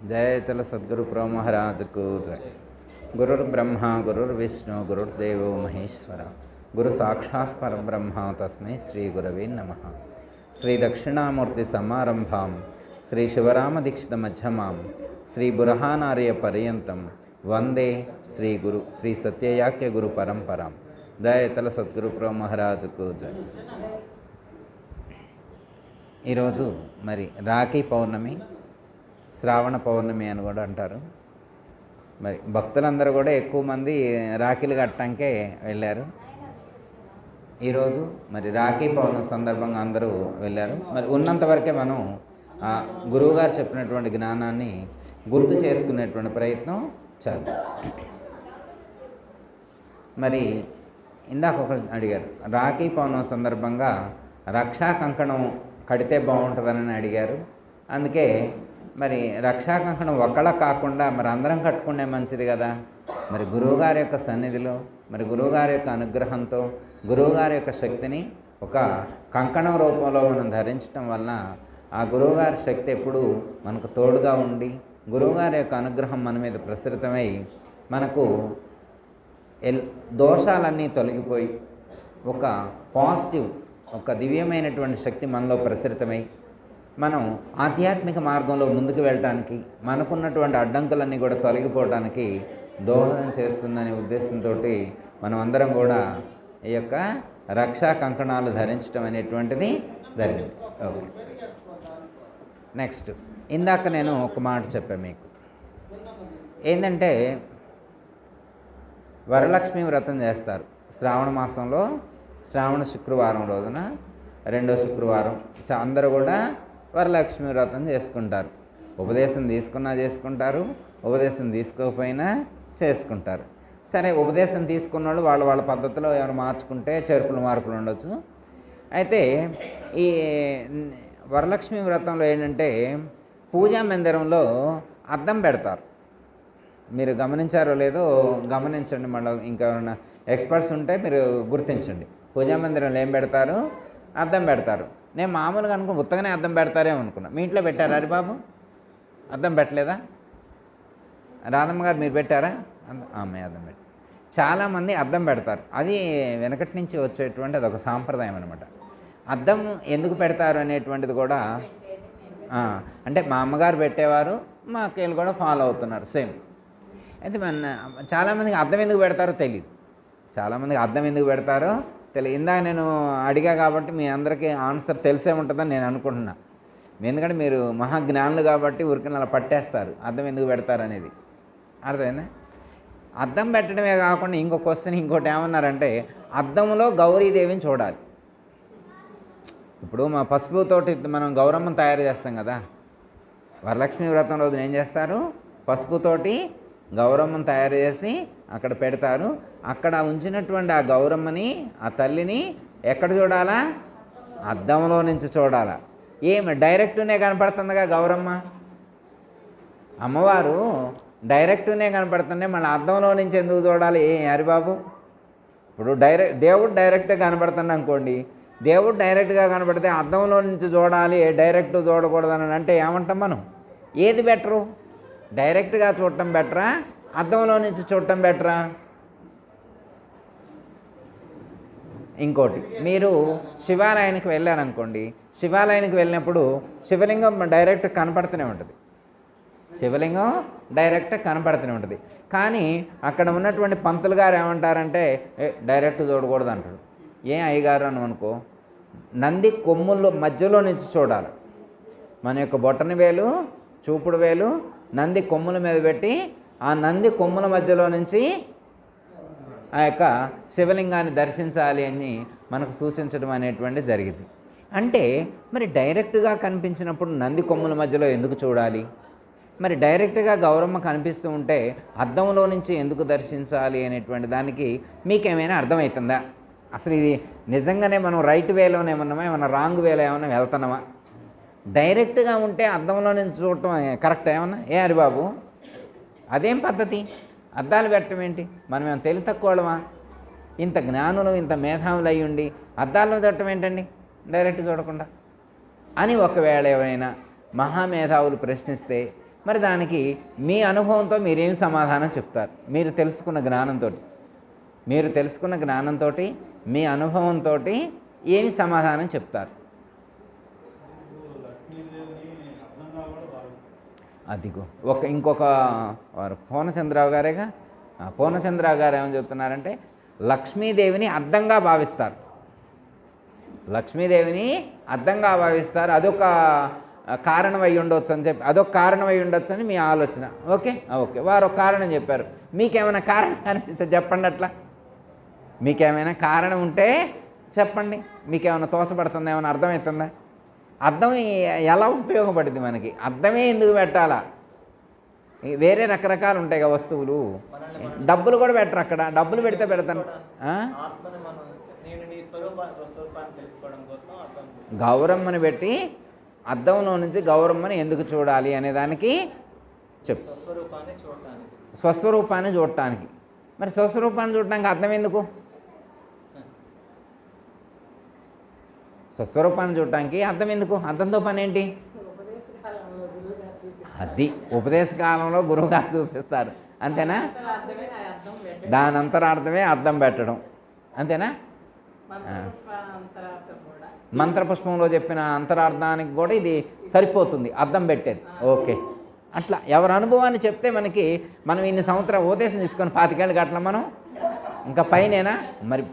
जय चल सद्गुरु प्रो महाराज को जय। गुरुर्ब्रह्मा गुरुर्विष्णु गुरुर्देवो महेश्वर गुरु साक्षात् परब्रह्म तस्मै श्री गुरवे नमः। श्री दक्षिणामूर्ति समारंभां श्री शिवराम दीक्षित मध्यमां श्री बुरहानार्य पर्यंतं वंदे श्री गुरु श्री सत्ययाक्य गुरु परंपरां। जय तल सद्गुरु प्रो महाराज को जय। ఈరోజు మరి రాఖీ పౌర్ణమి, శ్రావణ పౌర్ణమి అని కూడా అంటారు. మరి భక్తులందరూ కూడా ఎక్కువ మంది రాఖీలు కట్టడానికే వెళ్ళారు. ఈరోజు మరి రాఖీ పౌర్ణమి సందర్భంగా అందరూ వెళ్ళారు. మరి ఉన్నంతవరకే మనం గురువుగారు చెప్పినటువంటి జ్ఞానాన్ని గుర్తు చేసుకునేటువంటి ప్రయత్నం చేద్దాం. మరి ఇందాక ఒకరు అడిగారు, రాఖీ పౌర్ణమి సందర్భంగా రక్షా కంకణం కడితే బాగుంటుందని అడిగారు. అందుకే మరి రక్షా కంకణం ఒక్కళ్ళ కాకుండా మరి అందరం కట్టుకునే మంచిది కదా. మరి గురువుగారి యొక్క సన్నిధిలో, మరి గురువుగారి యొక్క అనుగ్రహంతో, గురువుగారి యొక్క శక్తిని ఒక కంకణం రూపంలో మనం ధరించడం వలన ఆ గురువుగారి శక్తి ఎప్పుడూ మనకు తోడుగా ఉండి, గురువుగారి యొక్క అనుగ్రహం మన మీద ప్రసరితమై మనకు దోషాలన్నీ తొలగిపోయి ఒక పాజిటివ్, ఒక దివ్యమైనటువంటి శక్తి మనలో ప్రసరితమై మనం ఆధ్యాత్మిక మార్గంలో ముందుకు వెళ్ళటానికి, మనకున్నటువంటి అడ్డంకులన్నీ కూడా తొలగిపోవడానికి దోహదం చేస్తుందనే ఉద్దేశంతో మనం అందరం కూడా ఈ యొక్క రక్షా కంకణాలు ధరించడం అనేటువంటిది జరిగింది. ఓకే, నెక్స్ట్ ఇందాక నేను ఒక మాట చెప్పాను మీకు. ఏంటంటే వరలక్ష్మి వ్రతం చేస్తారు శ్రావణ మాసంలో, శ్రావణ శుక్రవారం రోజున, రెండో శుక్రవారం అందరూ కూడా వరలక్ష్మి వ్రతం చేసుకుంటారు. ఉపదేశం తీసుకున్నా చేసుకుంటారు, ఉపదేశం తీసుకోకపోయినా చేసుకుంటారు. సరే, ఉపదేశం తీసుకున్న వాళ్ళు వాళ్ళ వాళ్ళ పద్ధతిలో ఎవరు మార్చుకుంటే చేర్పులు మార్పులు ఉండొచ్చు. అయితే ఈ వరలక్ష్మి వ్రతంలో ఏంటంటే పూజా మందిరంలో అద్దం పెడతారు. మీరు గమనించారో లేదో గమనించండి, మళ్ళీ ఇంకెవరైనా ఎక్స్పర్ట్స్ ఉంటే మీరు గుర్తించండి. పూజా మందిరంలో ఏం పెడతారు? అద్దం పెడతారు. నేను మామూలుగా అనుకుని ఉత్తగానే అద్దం పెడతారేమో అనుకున్నా. మీ ఇంట్లో పెట్టారా హరి బాబు? అద్దం పెట్టలేదా? రాధమ్మ గారు మీరు పెట్టారా? అమ్మాయి అద్దం పెట్టి చాలామంది అద్దం పెడతారు. అది వెనకటి నుంచి వచ్చేటువంటి అదొక సాంప్రదాయం అనమాట. అద్దం ఎందుకు పెడతారు అనేటువంటిది కూడా అంటే మా అమ్మగారు పెట్టేవారు, మా అక్కలు కూడా ఫాలో అవుతున్నారు సేమ్. అయితే చాలామందికి అద్దం ఎందుకు పెడతారో తెలియదు. చాలామందికి అద్దం ఎందుకు పెడతారో తెలియదు. ఇందాక నేను అడిగా కాబట్టి మీ అందరికీ ఆన్సర్ తెలిసే ఉంటుందని నేను అనుకుంటున్నా. ఎందుకంటే మీరు మహాజ్ఞానులు కాబట్టి ఊరికైనా అలా పట్టేస్తారు అద్దం ఎందుకు పెడతారు అనేది. అర్థమైందా? అద్దం పెట్టడమే కాకుండా ఇంకో క్వశ్చన్ ఇంకోటి ఏమన్నారంటే అద్దంలో గౌరీదేవిని చూడాలి. ఇప్పుడు మా పసుపుతోటి మనం గౌరమ్మను తయారు చేస్తాం కదా. వరలక్ష్మి వ్రతం రోజున ఏం చేస్తారు? పసుపుతోటి గౌరమ్మను తయారు చేసి అక్కడ పెడతారు. అక్కడ ఉంచినటువంటి ఆ గౌరమ్మని, ఆ తల్లిని ఎక్కడ చూడాలా? అద్దంలో నుంచి చూడాలా. ఏమి డైరెక్ట్నే కనపడుతుందిగా గౌరమ్మ, అమ్మవారు డైరెక్ట్నే కనపడుతుండే, మళ్ళీ అద్దంలో నుంచి ఎందుకు చూడాలి హరిబాబు? ఇప్పుడు దేవుడు డైరెక్ట్గా కనపడుతుంది అనుకోండి, దేవుడు డైరెక్ట్గా కనపడితే అద్దంలో నుంచి చూడాలి, డైరెక్ట్ చూడకూడదని అంటే ఏమంటాం మనం? ఏది బెటరు? డైరెక్ట్గా చూడటం బెటరా, అద్దంలో నుంచి చూడటం బెటరా? ఇంకోటి, మీరు శివాలయానికి వెళ్ళారనుకోండి, శివాలయానికి వెళ్ళినప్పుడు శివలింగం డైరెక్ట్ కనపడుతూనే ఉంటుంది. శివలింగం డైరెక్ట్ కనపడుతూనే ఉంటుంది. కానీ అక్కడ ఉన్నటువంటి పంతులు గారు ఏమంటారంటే డైరెక్ట్ చూడకూడదు అంటాడు. ఏం అయ్యగారు అని అనుకో, నంది కొమ్ముల మధ్యలో నుంచి చూడాలి. మన యొక్క బొట్టని వేలు, చూపుడు వేలు నంది కొమ్ముల మీద పెట్టి ఆ నంది కొమ్ముల మధ్యలో నుంచి ఆ యొక్క శివలింగాన్ని దర్శించాలి అని మనకు సూచించడం అనేటువంటిది జరిగింది. అంటే మరి డైరెక్ట్గా కనిపించినప్పుడు నంది కొమ్ముల మధ్యలో ఎందుకు చూడాలి? మరి డైరెక్ట్గా గౌరమ్మ కనిపిస్తూ ఉంటే అద్దంలో నుంచి ఎందుకు దర్శించాలి అనేటువంటి దానికి మీకేమైనా అర్థమవుతుందా? అసలు ఇది నిజంగానే మనం రైట్ వేలోనే ఉన్నామా, ఏమన్నా రాంగ్ వేలో ఏమన్నా వెళ్తున్నామా? డైరెక్ట్గా ఉంటే అద్దంలో నుంచి చూడటం కరెక్ట్ ఏమన్నా? హరిబాబు అదేం పద్ధతి? అద్దాలు పెట్టడం ఏంటి? మనం ఏమైనా తెలివి తక్కువడమా? ఇంత జ్ఞానులు, ఇంత మేధావులు అయ్యి ఉండి అద్దాల్లో చూడటం ఏంటండి డైరెక్ట్ చూడకుండా అని ఒకవేళ ఎవరైనా మహామేధావులు ప్రశ్నిస్తే మరి దానికి మీ అనుభవంతో మీరేం సమాధానం చెప్తారు? మీరు తెలుసుకున్న జ్ఞానంతో మీ అనుభవంతో ఏమి సమాధానం చెప్తారు? అదిగో ఇంకొక వారు పూర్ణచంద్రరావు గారేగా. పూర్ణచంద్రరావు గారు ఏమని చెప్తున్నారంటే లక్ష్మీదేవిని అద్దంగా భావిస్తారు. అదొక కారణం అయి ఉండొచ్చు అని చెప్పి, అదొక కారణం అయి ఉండొచ్చు అని మీ ఆలోచన. ఓకే, వారు ఒక కారణం చెప్పారు. మీకేమైనా కారణం అనిపిస్తే చెప్పండి. అట్లా మీకేమైనా కారణం ఉంటే చెప్పండి. మీకేమైనా తోచపడుతుందా? ఏమైనా అర్థమవుతుందా? అర్థం ఎలా ఉపయోగపడుతుంది మనకి? అర్థమే ఎందుకు పెట్టాలా? వేరే రకరకాలు ఉంటాయి కదా వస్తువులు. డబ్బులు కూడా పెట్టరు అక్కడ. డబ్బులు పెడితే పెడతాను. గౌరమ్మని పెట్టి అద్దంలో నుంచి గౌరమ్మని ఎందుకు చూడాలి అనేదానికి చెప్పు. స్వస్వరూపాన్ని చూడటానికి. మరి స్వస్వరూపాన్ని చూడటానికి అర్థం ఎందుకు? స్వస్వరూపాన్ని చూడటానికి అర్థం ఎందుకు? అర్థంతో పని ఏంటి? అది ఉపదేశ కాలంలో గురువుగారు చూపిస్తారు. అంతేనా? దాని అంతరార్థమే అర్థం పెట్టడం. అంతేనా? మంత్రపుష్పంలో చెప్పిన అంతరార్థానికి కూడా ఇది సరిపోతుంది, అర్థం పెట్టేది. ఓకే, అట్లా ఎవరి అనుభవాన్ని చెప్తే మనకి, మనం ఇన్ని సంవత్సరాలు ఉపదేశం తీసుకొని 25 ఏళ్ళు గట్ల మనం ఇంకా పైనేనా? మరి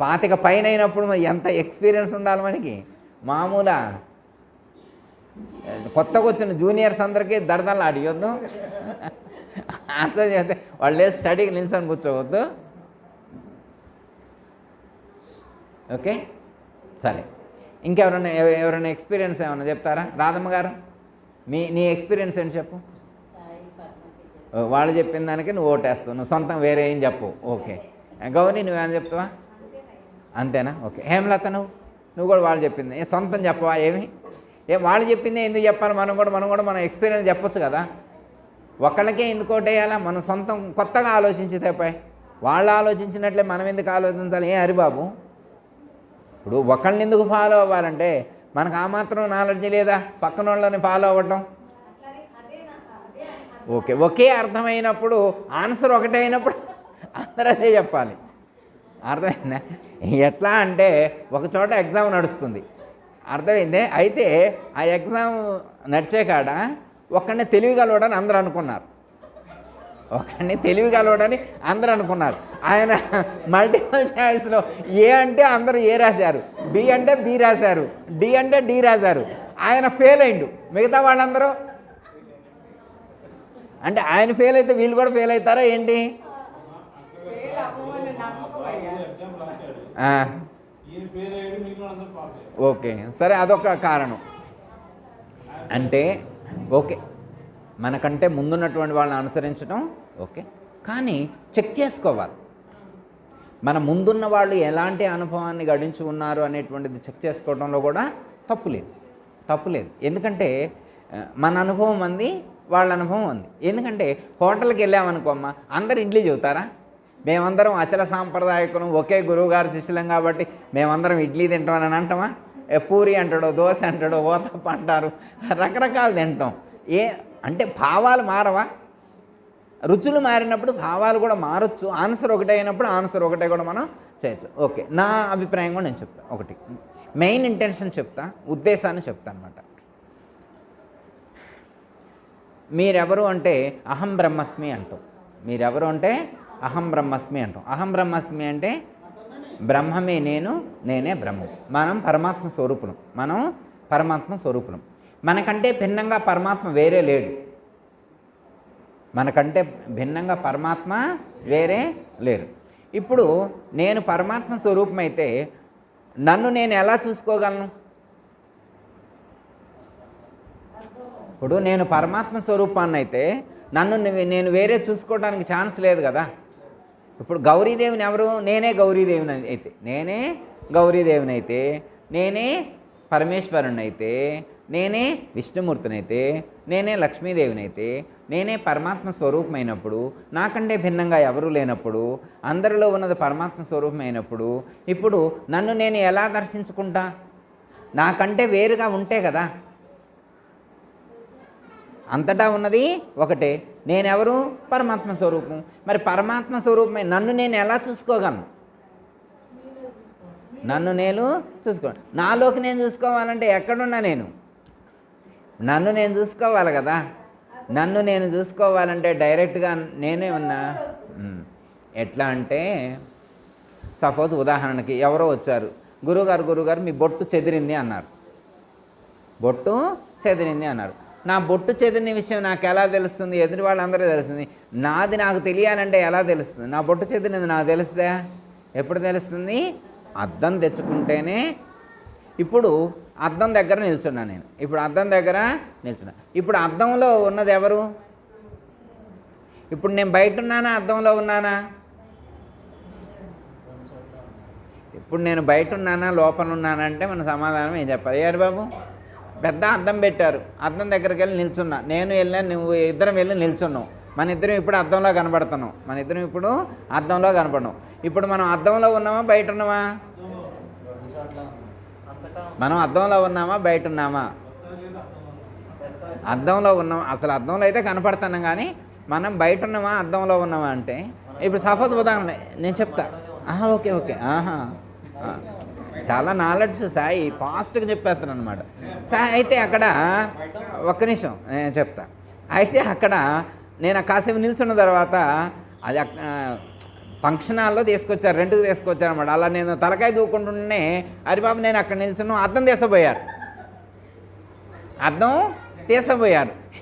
25 పైన అయినప్పుడు మరి ఎంత ఎక్స్పీరియన్స్ ఉండాలి మనకి? మామూలా కొత్తగా వచ్చిన జూనియర్స్ అందరికీ దడదలు అడిగొద్దు. అర్థం చేస్తే వాళ్ళే స్టడీకి నిల్చొని కూర్చోవద్దు. ఓకే, సరే. ఎవరైనా ఎక్స్పీరియన్స్ ఏమన్నా చెప్తారా? రాధమ్మ గారు, నీ ఎక్స్పీరియన్స్ ఏంటి చెప్పు. వాళ్ళు చెప్పిన దానికి నువ్వు ఓటేస్తావు, నువ్వు సొంతం వేరే ఏం చెప్పు. ఓకే, గౌరీ నువ్వేమైనా చెప్తావా? అంతేనా? ఓకే. హేమలత నువ్వు కూడా వాళ్ళు చెప్పింది సొంతం చెప్పవా? వాళ్ళు చెప్పిందే ఎందుకు చెప్పాలి? మనం కూడా మన ఎక్స్పీరియన్స్ చెప్పొచ్చు కదా. ఒకళ్ళకే ఎందుకు ఓటేయాలా? మనం సొంతం కొత్తగా ఆలోచించితే పై వాళ్ళు ఆలోచించినట్లే మనం ఎందుకు ఆలోచించాలి? హరిబాబు, ఇప్పుడు ఒకళ్ళని ఎందుకు ఫాలో అవ్వాలంటే మనకు ఆ మాత్రం నాలెడ్జ్ లేదా? పక్కన వాళ్ళని ఫాలో అవ్వటం. ఓకే, ఒకే అర్థమైనప్పుడు ఆన్సర్ ఒకటే అయినప్పుడు అందరూ అదే చెప్పాలి. అర్థమైందా? ఎట్లా అంటే ఒక చోట ఎగ్జామ్ నడుస్తుంది, అర్థమైందే. అయితే ఆ ఎగ్జామ్ నడిచే కాడ ఒకడిని తెలివిగలవాడని అందరూ అనుకున్నారు. ఆయన మల్టిపుల్ చాయిస్లో ఏ అంటే అందరూ ఏ రాశారు, బి అంటే బి రాశారు, డి అంటే డి రాశారు. ఆయన ఫెయిల్ అయిండు, మిగతా వాళ్ళందరూ అంటే ఆయన ఫెయిల్ అయితే వీళ్ళు కూడా ఫెయిల్ అవుతారా ఏంటి? ఓకే, సరే, అదొక కారణం. అంటే ఓకే, మనకంటే ముందున్నటువంటి వాళ్ళని అనుసరించడం ఓకే, కానీ చెక్ చేసుకోవాలి. మన ముందున్న వాళ్ళు ఎలాంటి అనుభవాన్ని గడించి ఉన్నారు అనేటువంటిది చెక్ చేసుకోవడంలో కూడా తప్పు లేదు. ఎందుకంటే మన అనుభవం అంది, వాళ్ళ అనుభవం ఉంది. ఎందుకంటే హోటల్కి వెళ్ళామనుకో అమ్మ, అందరు ఇడ్లీ చెబుతారా? మేమందరం అచల సాంప్రదాయకులం, ఒకే గురువుగారు శిష్యులం కాబట్టి మేమందరం ఇడ్లీ తింటామని అంటామా? పూరి అంటాడో, దోశ అంటాడో, ఓతప్ప అంటారు, రకరకాలు తింటాం. అంటే భావాలు మారవా? రుచులు మారినప్పుడు భావాలు కూడా మారచ్చు. ఆన్సర్ ఒకటే అయినప్పుడు ఆన్సర్ ఒకటే కూడా మనం చేయొచ్చు. ఓకే, నా అభిప్రాయం కూడా నేను చెప్తాను. ఒకటి మెయిన్ ఇంటెన్షన్ చెప్తా, ఉద్దేశాన్ని చెప్తా అనమాట. మీరెవరు అంటే అహం బ్రహ్మస్మి అంటాం. అహం బ్రహ్మస్మి అంటే బ్రహ్మమే నేను, నేనే బ్రహ్మం. మనం పరమాత్మ స్వరూపులం. మనకంటే భిన్నంగా పరమాత్మ వేరే లేడు. ఇప్పుడు నేను పరమాత్మ స్వరూపం అయితే నన్ను నేను ఎలా చూసుకోగలను? ఇప్పుడు నేను పరమాత్మ స్వరూపాన్ని అయితే నన్ను నేను వేరే చూసుకోవడానికి ఛాన్స్ లేదు కదా. ఇప్పుడు గౌరీదేవిని ఎవరు? నేనే గౌరీదేవిని అయితే, నేనే పరమేశ్వరుని అయితే, నేనే విష్ణుమూర్తిని అయితే, నేనే లక్ష్మీదేవిని అయితే, నేనే పరమాత్మ స్వరూపమైనప్పుడు, నాకంటే భిన్నంగా ఎవరూ లేనప్పుడు, అందరిలో ఉన్నది పరమాత్మ స్వరూపమైనప్పుడు, ఇప్పుడు నన్ను నేను ఎలా దర్శించుకుంటా? నాకంటే వేరుగా ఉంటే కదా. అంతటా ఉన్నది ఒకటే. నేనెవరు? పరమాత్మ స్వరూపం. మరి పరమాత్మ స్వరూపమే నన్ను నేను ఎలా చూసుకోగలను? నన్ను నేను నాలోకి నేను చూసుకోవాలంటే ఎక్కడున్నా నేను? నన్ను నేను చూసుకోవాలి కదా. నన్ను నేను చూసుకోవాలంటే డైరెక్ట్గా నేనే ఉన్నా. ఎట్లా అంటే సపోజ్ ఉదాహరణకి ఎవరో వచ్చారు, గురుగారు మీ బొట్టు చెదిరింది అన్నారు. బొట్టు చెదిరింది అన్నారు. నా బొట్టు చెదిరిన విషయం నాకు ఎలా తెలుస్తుంది? ఎదుటి వాళ్ళందరూ తెలుస్తుంది. నాది నాకు తెలియాలంటే ఎలా తెలుస్తుంది? నా బొట్టు చెదిరింది నాకు తెలుస్తుందా? ఎప్పుడు తెలుస్తుంది? అద్దం తెచ్చుకుంటేనే. ఇప్పుడు అద్దం దగ్గర నిల్చున్నా నేను. ఇప్పుడు అద్దంలో ఉన్నది ఎవరు? ఇప్పుడు నేను బయట ఉన్నానా, అద్దంలో ఉన్నానా? ఇప్పుడు నేను బయట ఉన్నానా, లోపల ఉన్నానా అంటే మన సమాధానం ఏం చెప్పాలి? ఏరు బాబు, పెద్ద అద్దం పెట్టారు, అద్దం దగ్గరికి వెళ్ళి నిల్చున్నా, నేను వెళ్ళా, నువ్వు ఇద్దరం వెళ్ళి నిల్చున్నావు. మన ఇద్దరం ఇప్పుడు అద్దంలో కనబడుతున్నాం. ఇప్పుడు మనం అద్దంలో ఉన్నామా, బయట ఉన్నామా? మనం అద్దంలో ఉన్నామా, బయట ఉన్నామా? అద్దంలో ఉన్నాం. అసలు అద్దంలో అయితే కనపడుతున్నాం, కానీ మనం బయట ఉన్నామా, అద్దంలో ఉన్నామా అంటే ఇప్పుడు సపోజ్ ఉదాహరణ నేను చెప్తా. ఓకే చాలా నాలెడ్జ్ సాయి, ఫాస్ట్గా చెప్పేస్తాను అనమాట. సాయి అయితే అక్కడ ఒక్క నిమిషం నేను చెప్తా. అయితే అక్కడ నేను కాసేపు నిల్చున్న తర్వాత అది ఫంక్షన్ హాల్లో తీసుకొచ్చారు, రెంట్కి తీసుకొచ్చారు అనమాట. అలా నేను తలకాయ దూకుంటుంటే అరిబాబు నేను అక్కడ నిల్చున్నాను, అద్దం తీసపోయారు.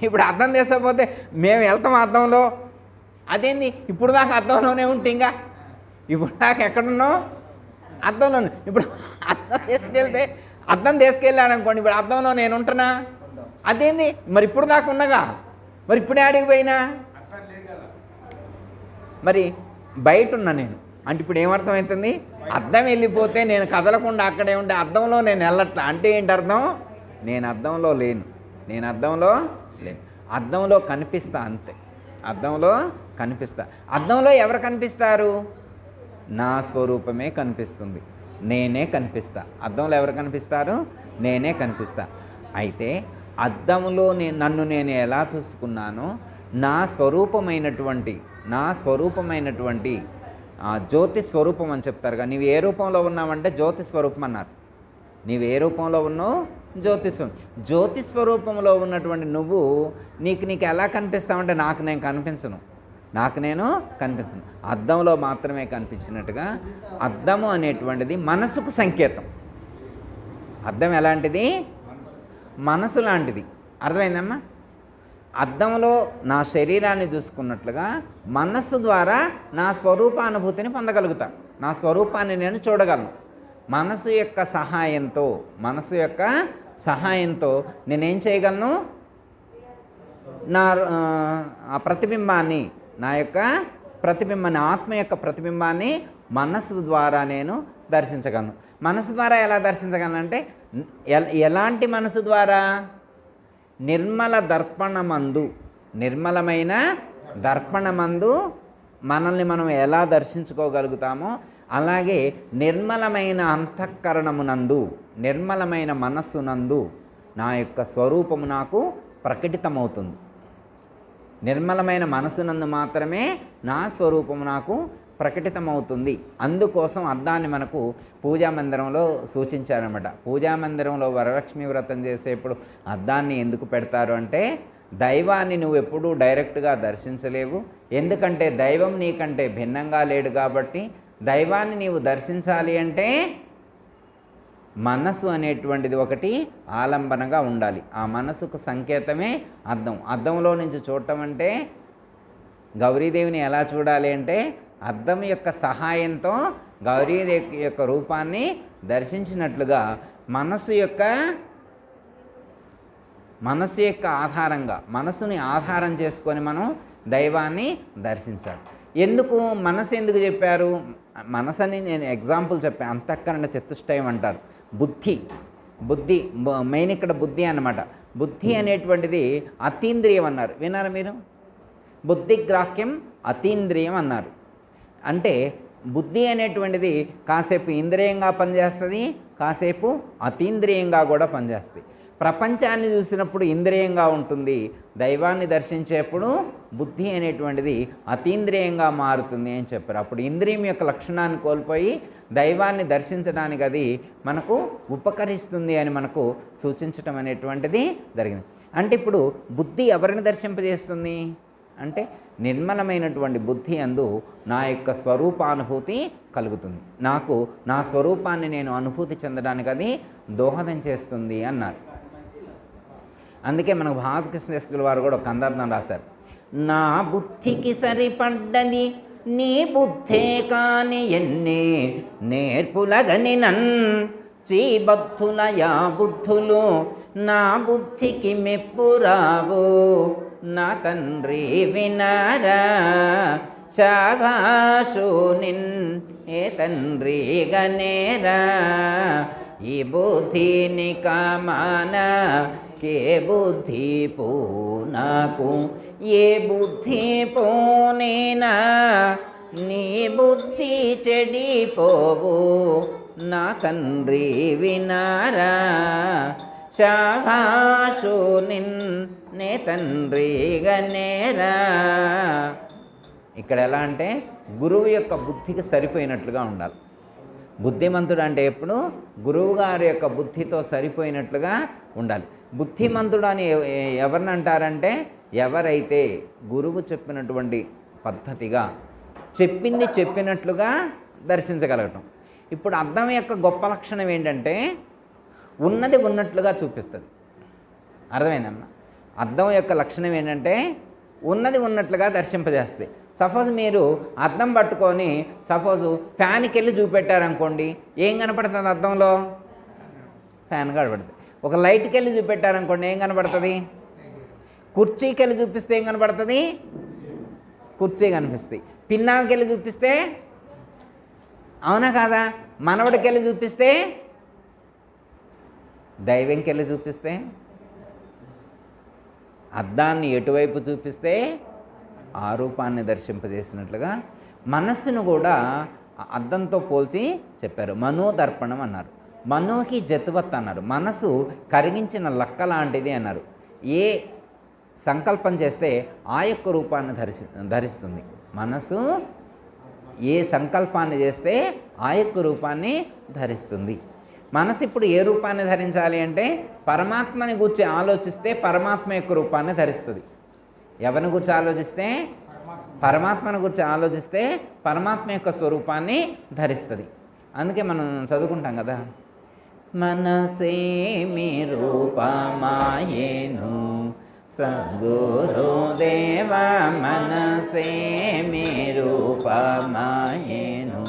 ఇప్పుడు అద్దం తీసపోతే మేము వెళ్తాం అద్దంలో. అదేంది ఇప్పుడు దాకా అద్దంలోనే ఉంటే ఇంకా ఇప్పుడు దాకా ఎక్కడున్నాం? అద్దంలో. ఇప్పుడు అద్దం తీసుకెళ్ళాను అనుకోండి, ఇప్పుడు అద్దంలో నేను ఉంటున్నా. అదేంది మరి ఇప్పుడు దాకా ఉన్నగా, మరి ఇప్పుడే ఆడికి పోయినా? మరి బయట ఉన్నా నేను అంటే ఇప్పుడు ఏమర్థమవుతుంది? అద్దం వెళ్ళిపోతే నేను కదలకుండా అక్కడే ఉంటే అద్దంలో నేను వెళ్ళట్లా అంటే ఏంటి అర్థం? నేను అద్దంలో లేను. అద్దంలో కనిపిస్తా అంతే. అద్దంలో ఎవరు కనిపిస్తారు? నా స్వరూపమే కనిపిస్తుంది, నేనే కనిపిస్తా. అద్దంలో ఎవరు కనిపిస్తారు? నేనే కనిపిస్తా. అయితే అద్దంలో నన్ను నేను ఎలా చూసుకున్నానో నా స్వరూపమైనటువంటి జ్యోతి స్వరూపం అని చెప్తారుగా. నీవు ఏ రూపంలో ఉన్నావంటే జ్యోతి స్వరూపం అన్నారు. నీవు ఏ రూపంలో ఉన్నావు? జ్యోతి స్వరూపంలో ఉన్నటువంటి నువ్వు నీకు ఎలా కనిపిస్తావంటే నాకు నేను కనిపించను. అద్దంలో మాత్రమే కనిపించినట్టుగా అద్దము అనేటువంటిది మనసుకు సంకేతం. అద్దం ఎలాంటిది? మనసు లాంటిది. అర్థమైందమ్మా? అద్దంలో నా శరీరాన్ని చూసుకున్నట్లుగా మనస్సు ద్వారా నా స్వరూపానుభూతిని పొందగలుగుతా. నా స్వరూపాన్ని నేను చూడగలను. మనసు యొక్క సహాయంతో నేనేం చేయగలను? నా ప్రతిబింబాన్ని, ఆత్మ యొక్క ప్రతిబింబాన్ని మనసు ద్వారా నేను దర్శించగలను. మనసు ద్వారా ఎలా దర్శించగలను అంటే ఎలాంటి మనసు ద్వారా? నిర్మలమైన దర్పణమందు మనల్ని మనం ఎలా దర్శించుకోగలుగుతామో అలాగే నిర్మలమైన అంతఃకరణమునందు, నిర్మలమైన మనస్సునందు నా యొక్క స్వరూపము నాకు ప్రకటితమవుతుంది. నిర్మలమైన మనసునందు మాత్రమే నా స్వరూపము నాకు ప్రకటితమవుతుంది. అందుకోసం అద్దాన్ని మనకు పూజామందిరంలో సూచించారన్నమాట. పూజామందిరంలో వరలక్ష్మి వ్రతం చేసేప్పుడు అద్దాన్ని ఎందుకు పెడతారు అంటే దైవాన్ని నువ్వు ఎప్పుడూ డైరెక్ట్గా దర్శించలేవు. ఎందుకంటే దైవం నీకంటే భిన్నంగా లేడు. కాబట్టి దైవాన్ని నీవు దర్శించాలి అంటే మనసు అనేటువంటిది ఒకటి ఆలంబనగా ఉండాలి. ఆ మనసుకు సంకేతమే అద్దం. అద్దంలో నుంచి చూడటం అంటే గౌరీదేవిని ఎలా చూడాలి అంటే అద్దం యొక్క సహాయంతో గౌరీదేవి యొక్క రూపాన్ని దర్శించినట్లుగా మనసు యొక్క ఆధారంగా, మనసుని ఆధారం చేసుకొని మనం దైవాన్ని దర్శించాలి. ఎందుకు మనసు ఎందుకు చెప్పారు? మనసని నేను ఎగ్జాంపుల్ చెప్పాను. అంతఃకరణ చతుష్టయం అంటారు. బుద్ధి మెయిన్ ఇక్కడ బుద్ధి అన్నమాట. బుద్ధి అనేటువంటిది అతీంద్రియం అన్నారు. విన్నారా మీరు? బుద్ధిగ్రాహ్యం అతీంద్రియం అన్నారు. అంటే బుద్ధి అనేటువంటిది కాసేపు ఇంద్రియంగా పనిచేస్తుంది, కాసేపు అతీంద్రియంగా కూడా పనిచేస్తుంది. ప్రపంచాన్ని చూసినప్పుడు ఇంద్రియంగా ఉంటుంది, దైవాన్ని దర్శించేప్పుడు బుద్ధి అనేటువంటిది అతీంద్రియంగా మారుతుంది అని చెప్పారు. అప్పుడు ఇంద్రియం యొక్క లక్షణాన్ని కోల్పోయి దైవాన్ని దర్శించడానికి అది మనకు ఉపకరిస్తుంది అని మనకు సూచించటం అనేటువంటిది జరిగింది. అంటే ఇప్పుడు బుద్ధి ఎవరిని దర్శింపజేస్తుంది అంటే నిర్మలమైనటువంటి బుద్ధి యందు నా యొక్క స్వరూపానుభూతి కలుగుతుంది, నాకు నా స్వరూపాన్ని నేను అనుభూతి చెందడానికి అది దోహదం చేస్తుంది అన్నారు. అందుకే మనకు భారతకృష్ణ దేశకుల వారు కూడా ఒక కందర్థం రాశారు. నా బుద్ధికి సరిపడ్డది నీ బుద్ధే కాని ఎన్నే నేర్పులగని నన్ చీబద్ధులయా బుద్ధులు నా బుద్ధికి మెప్పురావు నా తండ్రి వినారా శాభాషు నిన్ ఏ తండ్రి గనేరా ఈ బుద్ధిని కామాన కే బుద్ధి పూనాకు ఏ బుద్ధి పూనేనా నీ బుద్ధి చెడిపోవు నా తండ్రి వినారా శాభాషు నిన్నే తండ్రి గనేరా. ఇక్కడ ఎలా అంటే గురువు యొక్క బుద్ధికి సరిపోయినట్లుగా ఉండాలి. బుద్ధిమంతుడు అంటే ఎప్పుడు గురువు గారి యొక్క బుద్ధితో సరిపోయినట్లుగా ఉండాలి. బుద్ధిమంతుడు అని ఎవరిని అంటారంటే ఎవరైతే గురువు చెప్పినటువంటి పద్ధతిగా చెప్పింది చెప్పినట్లుగా దర్శించగలగటం. ఇప్పుడు అద్దం యొక్క గొప్ప లక్షణం ఏంటంటే ఉన్నది ఉన్నట్లుగా చూపిస్తుంది. అర్థమైందమ్మా? అద్దం యొక్క లక్షణం ఏంటంటే ఉన్నది ఉన్నట్లుగా దర్శింపజేస్తుంది. సపోజ్ మీరు అద్దం పట్టుకొని సపోజు ఫ్యాన్కి వెళ్ళి చూపెట్టారనుకోండి, ఏం కనపడుతుంది అద్దంలో? ఫ్యాన్ కనపడుతుంది. ఒక లైట్కి వెళ్ళి చూపెట్టారనుకోండి, ఏం కనపడుతుంది? కుర్చీకి వెళ్ళి చూపిస్తే ఏం కనపడుతుంది? కుర్చీ కనిపిస్తుంది. పిన్నాకి వెళ్ళి చూపిస్తే, అవునా కాదా? మనవడికి వెళ్ళి చూపిస్తే, దైవంకి వెళ్ళి చూపిస్తే, అద్దాన్ని ఎటువైపు చూపిస్తే ఆ రూపాన్ని దర్శింపజేసినట్లుగా మనస్సును కూడా అద్దంతో పోల్చి చెప్పారు. మనోదర్పణం అన్నారు. మనోకి జతువత్ అన్నారు. మనసు కరిగించిన లక్క లాంటిది అన్నారు. ఏ సంకల్పం చేస్తే ఆ యొక్క రూపాన్ని ధరిస్తుంది. మనసు ఏ సంకల్పాన్ని చేస్తే ఆ యొక్క రూపాన్ని ధరిస్తుంది. మనసు ఇప్పుడు ఏ రూపాన్ని ధరించాలి అంటే పరమాత్మని గురించి ఆలోచిస్తే పరమాత్మ యొక్క రూపాన్ని ధరిస్తుంది. ఎవరిని గురించి ఆలోచిస్తే? పరమాత్మని గురించి ఆలోచిస్తే పరమాత్మ యొక్క స్వరూపాన్ని ధరిస్తుంది. అందుకే మనం చదువుకుంటాం కదా, మనసే మీ రూపమాయేను సద్గురుదేవ మనసే మీ రూపమాయేను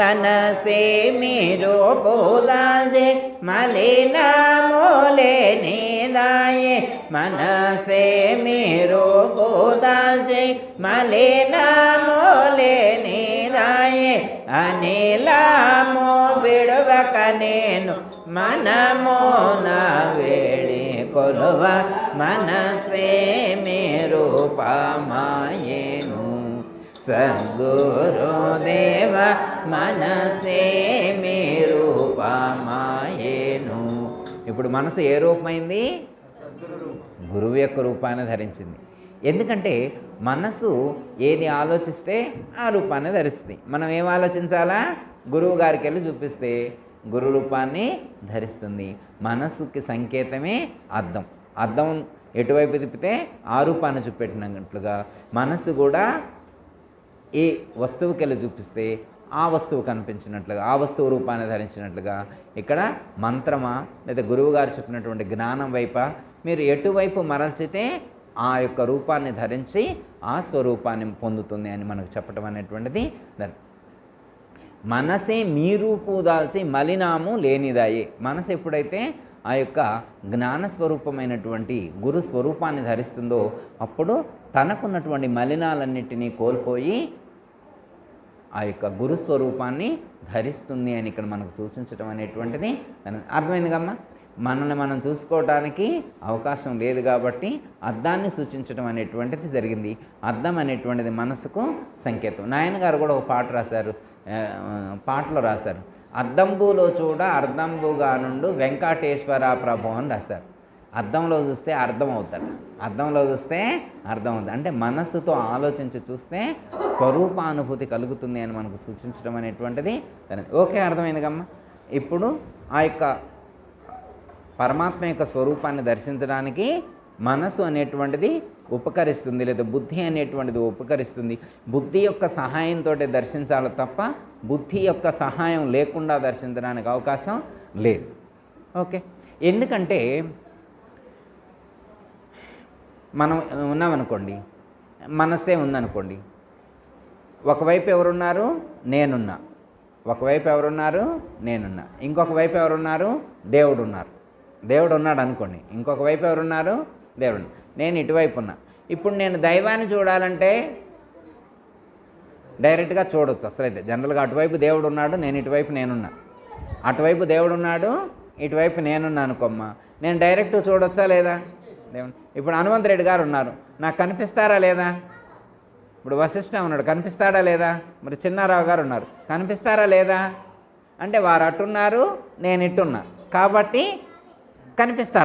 మనసే మీరు బోధాజే మలినా మోలే నీదాయే మనసే మీరు బోధాజే మలినా మోలే నీదాయే అనిలామో విడువక నేను మనమో నా వేడి కొలువ మనసే మీరు పామాయేను సద్గురుదేవ మనసే మీ రూపమాయేను. ఇప్పుడు మనసు ఏ రూపమైంది? గురువు యొక్క రూపాన్ని ధరించింది. ఎందుకంటే మనసు ఏది ఆలోచిస్తే ఆ రూపాన్ని ధరిస్తుంది. మనం ఏం ఆలోచించాలా? గురువు గారికి వెళ్ళి చూపిస్తే గురు రూపాన్ని ధరిస్తుంది. మనసుకి సంకేతమే అద్దం. అద్దం ఎటువైపు తిప్పితే ఆ రూపాన్ని చూపెట్టినట్లుగా మనసు కూడా ఏ వస్తువుకి వెళ్ళి చూపిస్తే ఆ వస్తువు కనిపించినట్లుగా ఆ వస్తువు రూపాన్ని ధరించినట్లుగా ఇక్కడ మంత్రమా లేదా గురువుగారు చెప్పినటువంటి జ్ఞానం వైపా మీరు ఎటువైపు మరల్చితే ఆ యొక్క రూపాన్ని ధరించి ఆ స్వరూపాన్ని పొందుతుంది అని మనకు చెప్పడం అనేటువంటిది. మనసే మీ రూపు దాల్చి మలినాము లేనిదాయే. మనసు ఎప్పుడైతే ఆ యొక్క జ్ఞానస్వరూపమైనటువంటి గురు స్వరూపాన్ని ధరిస్తుందో అప్పుడు తనకున్నటువంటి మలినాలన్నింటినీ కోల్పోయి ఆ యొక్క గురుస్వరూపాన్ని ధరిస్తుంది అని ఇక్కడ మనకు సూచించడం అనేటువంటిది అర్థమైంది కమ్మా. మనల్ని మనం చూసుకోవడానికి అవకాశం లేదు కాబట్టి అద్దాన్ని సూచించడం అనేటువంటిది జరిగింది. అద్దం అనేటువంటిది మనసుకు సంకేతం. నాయన గారు కూడా ఒక పాట రాశారు, పాటలో రాశారు, అద్దంబులో చూడ అర్ధంబుగా నుండు వెంకటేశ్వర ప్రభు అని రాశారు. అద్దంలో చూస్తే అర్థం అవుతాడు, అద్దంలో చూస్తే అర్థం అవుతుంది. అంటే మనస్సుతో ఆలోచించి చూస్తే స్వరూపానుభూతి కలుగుతుంది అని మనకు సూచించడం అనేటువంటిది. ఓకే, అర్థమైంది కమ్మా. ఇప్పుడు ఆ యొక్క పరమాత్మ యొక్క స్వరూపాన్ని దర్శించడానికి మనసు అనేటువంటిది ఉపకరిస్తుంది, లేదా బుద్ధి అనేటువంటిది ఉపకరిస్తుంది. బుద్ధి యొక్క సహాయంతో దర్శించాలి తప్ప బుద్ధి యొక్క సహాయం లేకుండా దర్శించడానికి అవకాశం లేదు. ఓకే, ఎందుకంటే మనం ఉన్నామనుకోండి, మనస్సే ఉందనుకోండి, ఒకవైపు ఎవరున్నారు? నేనున్నా. ఒకవైపు ఎవరున్నారు? నేనున్నా. ఇంకొక వైపు ఎవరున్నారు? దేవుడు ఉన్నారు. దేవుడు ఉన్నాడు అనుకోండి. ఇంకొక వైపు ఎవరున్నారు? దేవుడు. నేను ఇటువైపు ఉన్నా. ఇప్పుడు నేను దైవాన్ని చూడాలంటే డైరెక్ట్గా చూడవచ్చు. అసలైతే జనరల్గా అటువైపు దేవుడు ఉన్నాడు, నేను ఇటువైపు నేనున్నా. అటువైపు దేవుడు ఉన్నాడు, ఇటువైపు నేనున్నా అనుకోమ్మా. నేను డైరెక్ట్ చూడొచ్చా లేదా? దేవుని. ఇప్పుడు హనుమంత్ రెడ్డి గారు ఉన్నారు, నాకు కనిపిస్తారా లేదా? ఇప్పుడు వశిష్ఠ ఉన్నాడు, కనిపిస్తాడా లేదా? మరి చిన్నారావు గారు ఉన్నారు, కనిపిస్తారా లేదా? అంటే వారు అట్టున్నారు, నేను ఇట్టున్నా, కాబట్టి కనిపిస్తా.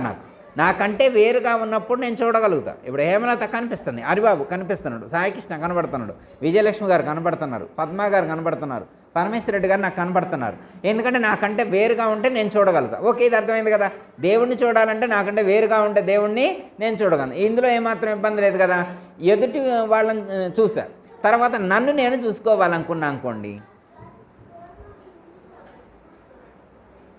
నాకంటే వేరుగా ఉన్నప్పుడు నేను చూడగలుగుతా. ఇప్పుడు హేమలత కనిపిస్తుంది, హరిబాబు కనిపిస్తున్నాడు, సాయికృష్ణ కనబడుతున్నాడు, విజయలక్ష్మి గారు కనబడుతున్నారు, పద్మా గారు కనబడుతున్నారు, పరమేశ్వర రెడ్డి గారు నాకు కనబడుతున్నారు. ఎందుకంటే నాకంటే వేరుగా ఉంటే నేను చూడగలుగుతా. ఓకే, ఇది అర్థమైంది కదా. దేవుణ్ణి చూడాలంటే నాకంటే వేరుగా ఉంటే దేవుణ్ణి నేను చూడగలను. ఇందులో ఏమాత్రం ఇబ్బంది లేదు కదా. ఎదుటి వాళ్ళని చూసా, తర్వాత నన్ను నేను చూసుకోవాలనుకున్నా అనుకోండి,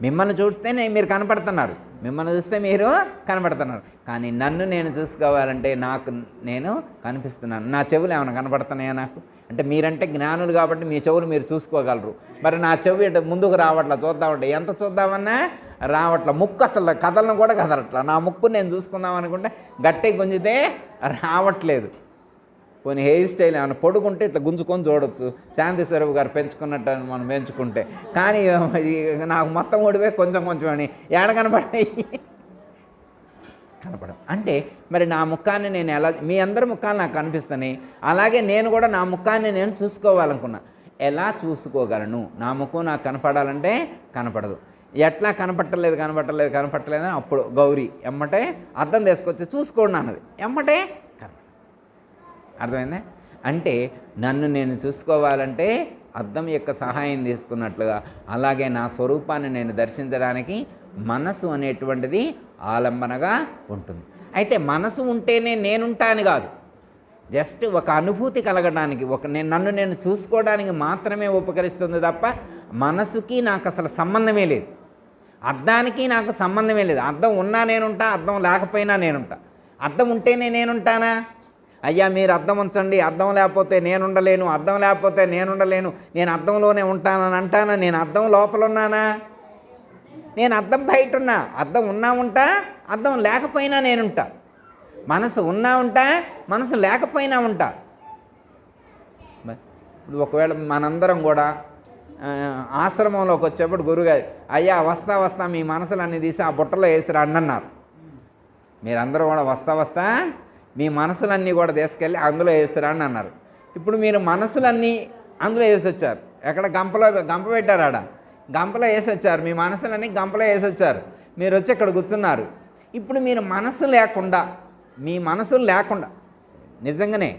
మిమ్మల్ని చూస్తే మీరు కనపడుతున్నారు, మిమ్మల్ని చూస్తే మీరు కనపడుతున్నారు. కానీ నన్ను నేను చూసుకోవాలంటే నాకు నేను కనిపిస్తున్నాను. నా చెవులు ఏమైనా కనపడుతున్నాయా నాకు? అంటే మీరంటే జ్ఞానులు కాబట్టి మీ చెవులు మీరు చూసుకోగలరు. మరి నా చెవి ముందుకు రావట్లా, చూద్దామంటే ఎంత చూద్దామన్నా రావట్లా. ముక్కు అసలు కదలను కూడా కదలట్లా. నా ముక్కు నేను చూసుకుందాం అనుకుంటే గట్టి గుంజితే రావట్లేదు. కొన్ని హెయిర్ స్టైల్ ఏమైనా పొడుగుంటే ఇట్లా గుంజుకొని చూడొచ్చు, శాంతిస్వరూప్ గారు పెంచుకున్నట్టు మనం పెంచుకుంటే. కానీ నాకు మొత్తం ఓడిపోయి కొంచెం కొంచెం అని ఏడ కనపడాయి, కనపడం. అంటే మరి నా ముఖాన్ని నేను ఎలా, మీ అందరి ముఖాలు నాకు కనిపిస్తున్నాయి, అలాగే నేను కూడా నా ముఖాన్ని నేను చూసుకోవాలనుకున్నా. ఎలా చూసుకోగలను? నా ముఖం నాకు కనపడాలంటే కనపడదు. ఎట్లా కనపట్టలేదని అప్పుడు గౌరీ ఎమ్మటే అద్దం తీసుకొచ్చి చూసుకోండి అన్నది. ఎమ్మటే అర్థమైందా? అంటే నన్ను నేను చూసుకోవాలంటే అద్దం యొక్క సహాయం తీసుకున్నట్లుగా, అలాగే నా స్వరూపాన్ని నేను దర్శించడానికి మనసు అనేటువంటిది ఆలంబనగా ఉంటుంది. అయితే మనసు ఉంటేనే నేనుంటాను కాదు, జస్ట్ ఒక అనుభూతి కలగడానికి, నన్ను నేను చూసుకోవడానికి మాత్రమే ఉపకరిస్తుంది తప్ప మనసుకి నాకు అసలు సంబంధమే లేదు, అద్దానికి నాకు సంబంధమే లేదు. అద్దం ఉన్నా నేనుంటా, అద్దం లేకపోయినా నేనుంటా. అద్దం ఉంటేనే నేనుంటానా? అయ్యా మీరు అద్దం ఉంచండి, అద్దం లేకపోతే నేనుండలేను, అద్దం లేకపోతే నేనుండలేను, నేను అద్దంలోనే ఉంటానని అంటానా? నేను అద్దం లోపల ఉన్నానా? నేను అద్దం బయట ఉన్నా. అద్దం ఉన్నా ఉంటా, అద్దం లేకపోయినా నేనుంటా. మనసు ఉన్నా ఉంటా, మనసు లేకపోయినా ఉంటా. ఇప్పుడు ఒకవేళ మనందరం కూడా ఆశ్రమంలోకి వచ్చేప్పుడు గురుగారు, అయ్యా వస్తా మీ మనసులన్నీ తీసి ఆ బుట్టలో వేసిరా అన్నారు. మీరందరూ కూడా వస్తా మీ మనసులన్నీ కూడా తీసుకెళ్ళి అందులో వేసిరా అని అన్నారు. ఇప్పుడు మీరు మనసులన్నీ అందులో వేసి వచ్చారు. ఎక్కడ? గంప పెట్టారు. ఆడ గంపలో వేసి వచ్చారు. మీ మనసులన్నీ గంపలో వేసి వచ్చారు. మీరు వచ్చి ఇక్కడ కూర్చున్నారు. ఇప్పుడు మీరు మనసు లేకుండా, మీ మనసులు లేకుండా, నిజంగానే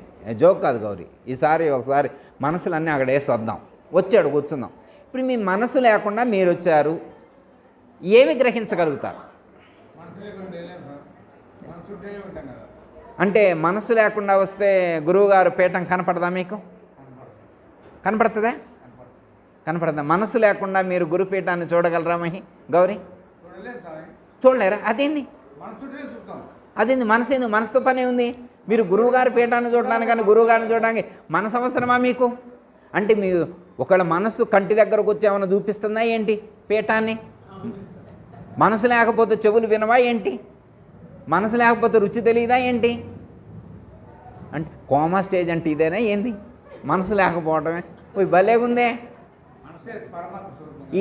జోక్ కాదు గౌరీ, ఈసారి ఒకసారి మనసులన్నీ అక్కడ వేసి వద్దాం, వచ్చాడు కూర్చుందాం. ఇప్పుడు మీ మనసు లేకుండా మీరు వచ్చారు, ఏమి గ్రహించగలుగుతారు? అంటే మనసు లేకుండా వస్తే గురువుగారు పీఠం కనపడదా మీకు? కనపడుతుందా? కనపడదా? మనసు లేకుండా మీరు గురుపీఠాన్ని చూడగలరా మహి గౌరీ? చూడలేరా? అదేంది మనసుతో పని ఉంది. మీరు గురువుగారి పీఠాన్ని చూడడానికి కానీ గురువుగారిని చూడడానికి మనసు అవసరమా మీకు? అంటే మీరు ఒకవేళ మనసు కంటి దగ్గరకు వచ్చి ఏమైనా చూపిస్తుందా ఏంటి పీఠాన్ని? మనసు లేకపోతే చెవులు వినవా ఏంటి? మనసు లేకపోతే రుచి తెలియదా ఏంటి? అంటే కోమా స్టేజ్ అంటే ఇదేనా ఏంది? మనసు లేకపోవటమే. భలేగుందే.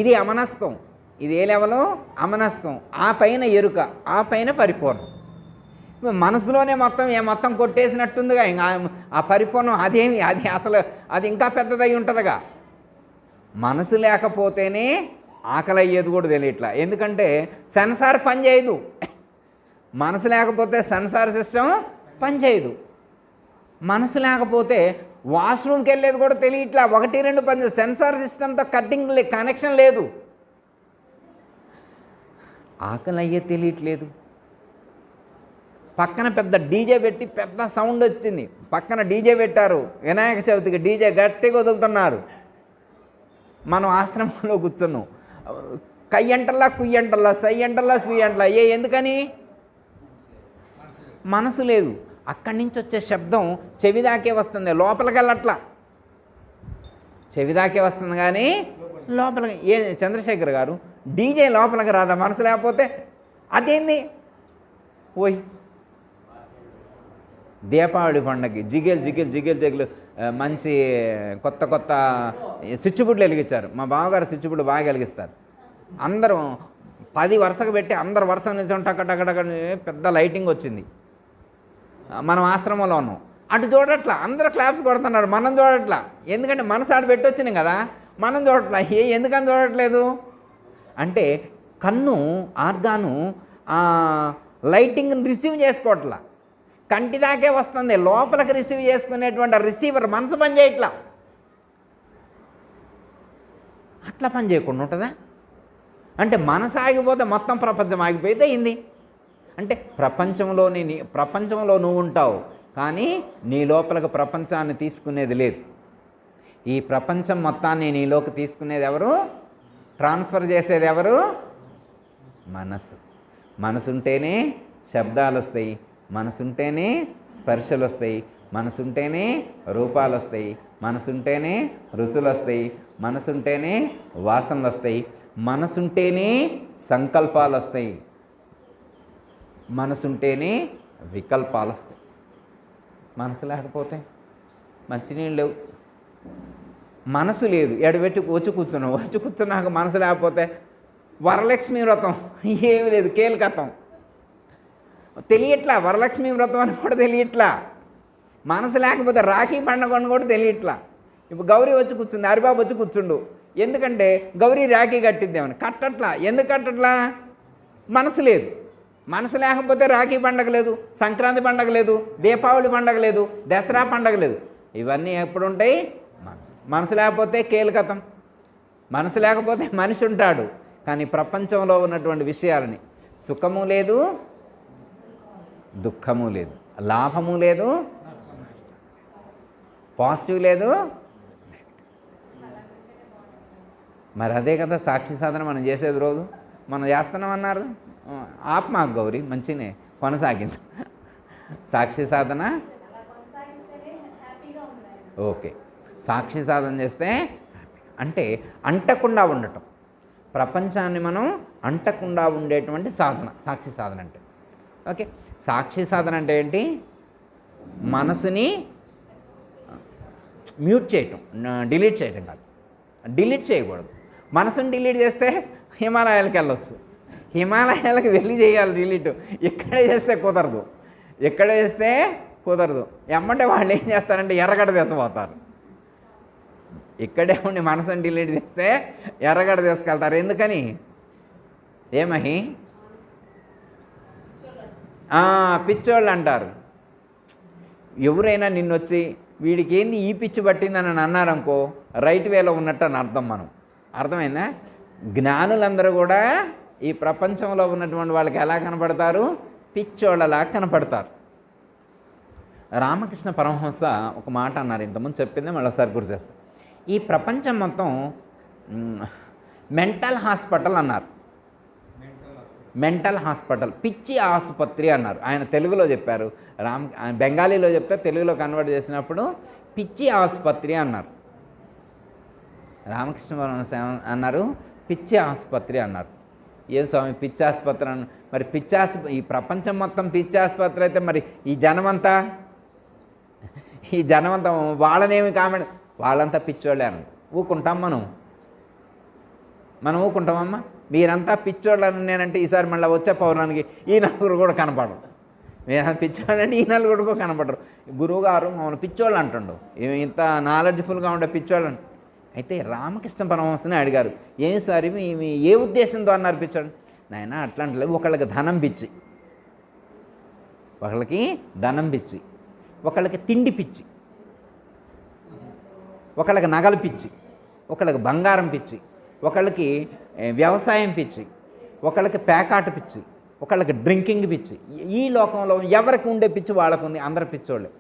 ఇది అమనస్కం. ఇది ఏ లెవెలు? అమనస్కం. ఆ పైన ఎరుక, ఆ పైన పరిపూర్ణం. మనసులోనే మొత్తం కొట్టేసినట్టుందిగా. ఇంకా ఆ పరిపూర్ణం అదేమి, అది ఇంకా పెద్దదై ఉంటుందిగా. మనసు లేకపోతేనే ఆకలి అయ్యేది కూడా తెలియట్లా. ఎందుకంటే సెన్సార్ పనిచేయదు. మనసు లేకపోతే సెన్సార్ సిస్టమ్ పనిచేయదు. మనసు లేకపోతే వాష్రూమ్కి వెళ్ళేది కూడా తెలియట్లా, 1, 2 పని సెన్సార్ సిస్టమ్తో కనెక్షన్ లేదు. ఆకలి అయ్యే తెలియట్లేదు. పక్కన పెద్ద డీజే పెట్టి పెద్ద సౌండ్ వచ్చింది, పక్కన డీజే పెట్టారు, వినాయక చవితికి డీజే గట్టిగా వదులుతున్నారు. మనం ఆశ్రమంలో కూర్చున్నాం, కయ్యంటల్లా కుయ్యంటల్లా సయ్యంటల్లా స్వీయంటల్లా. ఎందుకని? మనసు లేదు. అక్కడి నుంచి వచ్చే శబ్దం చెవిదాకే వస్తుంది, లోపలికి వెళ్ళట్లా. చెవిదాకే వస్తుంది కానీ లోపలికి. చంద్రశేఖర్ గారు, డీజే లోపలికి రాదా మనసు లేకపోతే? అదేంది? ఓయ్ దీపావళి పండగకి జిగిల్ మంచి కొత్త స్విచ్బుడ్లు వెలిగించారు. మా బావగారు స్విచ్బుడ్లు బాగా వెలిగిస్తారు. అందరూ 10 వరుసగా పెట్టి అందరు వరుస నిల్చొని టక్క పెద్ద లైటింగ్ వచ్చింది. మనం ఆశ్రమంలో ఉన్నాం, అటు చూడట్లా, అందరూ క్లాప్స్ కొడుతున్నారు, మనం చూడట్లా. ఎందుకంటే మనసు ఆడు పెట్టొచ్చినాం కదా, మనం చూడట్లా. ఎందుకని చూడట్లేదు అంటే కన్ను ఆర్గాను లైటింగ్ని రిసీవ్ చేసుకోవట్లా, కంటి దాకే వస్తుంది, లోపలికి రిసీవ్ చేసుకునేటువంటి రిసీవర్ మనసు పని చేయట్లా. అట్లా పని చేయకుండా ఉంటుందా? అంటే మనసు ఆగిపోతే మొత్తం ప్రపంచం ఆగిపోతే అయింది. అంటే ప్రపంచంలో నువ్వు ఉంటావు, కానీ నీ లోపలికి ప్రపంచాన్ని తీసుకునేది లేదు. ఈ ప్రపంచం మొత్తాన్ని నీలోకి తీసుకునేది ఎవరు? ట్రాన్స్ఫర్ చేసేది ఎవరు? మనసు. మనసుంటేనే శబ్దాలు వస్తాయి, మనసుంటేనే స్పర్శలు వస్తాయి, మనసుంటేనే రూపాలు వస్తాయి, మనసుంటేనే రుచులు వస్తాయి, మనసుంటేనే వాసనలు వస్తాయి, మనసుంటేనే సంకల్పాలు వస్తాయి, మనసుంటేనే వికల్పాలు వస్తాయి. మనసు లేకపోతే మంచినీళ్ళు లేవు. మనసు లేదు, ఎడబెట్టి వచ్చి కూర్చున్నాక మనసు లేకపోతే వరలక్ష్మి వ్రతం ఏమీ లేదు, కేలికతం తెలియట్లా. వరలక్ష్మి వ్రతం అని కూడా తెలియట్లా. మనసు లేకపోతే రాఖీ పండుగ అని కూడా తెలియట్లా. ఇప్పుడు గౌరీ వచ్చి కూర్చుంది, హరిబాబు వచ్చి కూర్చుండు. ఎందుకంటే గౌరీ రాఖీ కట్టిద్దామని కట్టట్లా. ఎందుకు కట్టట్లా? మనసు లేదు. మనసు లేకపోతే రాఖీ పండగ లేదు, సంక్రాంతి పండగ లేదు, దీపావళి పండగ లేదు, దసరా పండగ లేదు. ఇవన్నీ ఎప్పుడు ఉంటాయి? మనసు లేకపోతే కేలికతం. మనసు లేకపోతే మనిషి ఉంటాడు, కానీ ప్రపంచంలో ఉన్నటువంటి విషయాలని సుఖము లేదు, దుఃఖము లేదు, లాభము లేదు, పాజిటివ్ లేదు. మరి అదే కదా సాక్షి సాధన మనం చేసేది. రోజు మనం చేస్తున్నామన్నారు. ఆత్మాకు గౌరీ మంచినే కొనసాగించు. సాక్షి సాధన ఓకే. సాక్షి సాధన చేస్తే అంటే అంటకుండా ఉండటం, ప్రపంచాన్ని మనం అంటకుండా ఉండేటువంటి సాధన సాక్షి సాధన అంటే. ఓకే, సాక్షి సాధన అంటే ఏంటి? మనసుని మ్యూట్ చేయటం, డిలీట్ చేయటం కాదు. డిలీట్ చేయకూడదు. మనసుని డిలీట్ చేస్తే హిమాలయాలకు వెళ్ళొచ్చు, హిమాలయాలకు వెళ్ళి చేయాలి డిలీట్. ఇక్కడే చేస్తే కుదరదు, ఎక్కడ చేస్తే కుదరదు. ఎమ్మంటే వాళ్ళు ఏం చేస్తారంటే ఎర్రగడ్డ తీసుకుపోతారు. ఇక్కడే ఉండి మనసుని డిలీట్ చేస్తే ఎర్రగడ్డ తీసుకెళ్తారు. ఎందుకని? ఏమహి పిచ్చోళ్ళు అంటారు. ఎవరైనా నిన్నొచ్చి వీడికి ఏంది ఈ పిచ్చి పట్టిందని అన్నారనుకో, రైట్ వేలో ఉన్నట్టు అని అర్థం. అర్థమైందా? జ్ఞానులందరూ కూడా ఈ ప్రపంచంలో ఉన్నటువంటి వాళ్ళకి ఎలా కనపడతారు? పిచ్చోళ్ళలా కనపడతారు. రామకృష్ణ పరమహంస ఒక మాట అన్నారు, ఇంతకుముందు చెప్పింది మళ్ళీ ఒకసారి గుర్తు చేస్తాను. ఈ ప్రపంచం మొత్తం మెంటల్ హాస్పిటల్ అన్నారు. మెంటల్ హాస్పిటల్, పిచ్చి ఆసుపత్రి అన్నారు. ఆయన తెలుగులో చెప్పారు, బెంగాలీలో చెప్తే తెలుగులో కన్వర్ట్ చేసినప్పుడు పిచ్చి ఆసుపత్రి అన్నారు. రామకృష్ణ పరమహంస అన్నారు పిచ్చి ఆసుపత్రి అన్నారు. ఏ స్వామి పిచ్చి ఆసుపత్రి అన్న? మరి ఈ ప్రపంచం మొత్తం పిచ్చి ఆసుపత్రి అయితే మరి ఈ జనమంతా వాళ్ళనేమి కామెంట్, వాళ్ళంతా పిచ్చోళ్ళే అని ఊకుంటాం మనం ఊకుంటామమ్మా. మీరంతా పిచ్చోళ్ళని నేనంటే ఈసారి మళ్ళీ వచ్చే పౌరానికి ఈ నలుగురు కూడా కనపడరు. మీరు పిచ్చోళ్ళంటే ఈ నలుగురు కూడా కనపడరు. గురువుగారు మమ్మల్ని పిచ్చోళ్ళు అంటుండు, ఇంత నాలెడ్జ్ఫుల్గా ఉండే పిచ్చోళ్ళు. అయితే రామకృష్ణ పరమహంసని అడిగారు, ఏమి సార్ మీ ఏ ఉద్దేశంతో అన్నారు పిచ్చోళ్ళు? నాయన అట్లాంటి ఒకళ్ళకి ధనం పిచ్చి, ఒకళ్ళకి ధనం పిచ్చి, ఒకళ్ళకి తిండి పిచ్చి, ఒకళ్ళకి నగల పిచ్చి, ఒకళ్ళకి బంగారం పిచ్చి, ఒకళ్ళకి వ్యవసాయం పిచ్చి, ఒకళ్ళకి పేకాట పిచ్చి, ఒకళ్ళకి డ్రింకింగ్ పిచ్చి. ఈ లోకంలో ఎవరికి ఉండే పిచ్చి వాళ్ళకు ఉంది, అందరు పిచ్చోళ్ళే.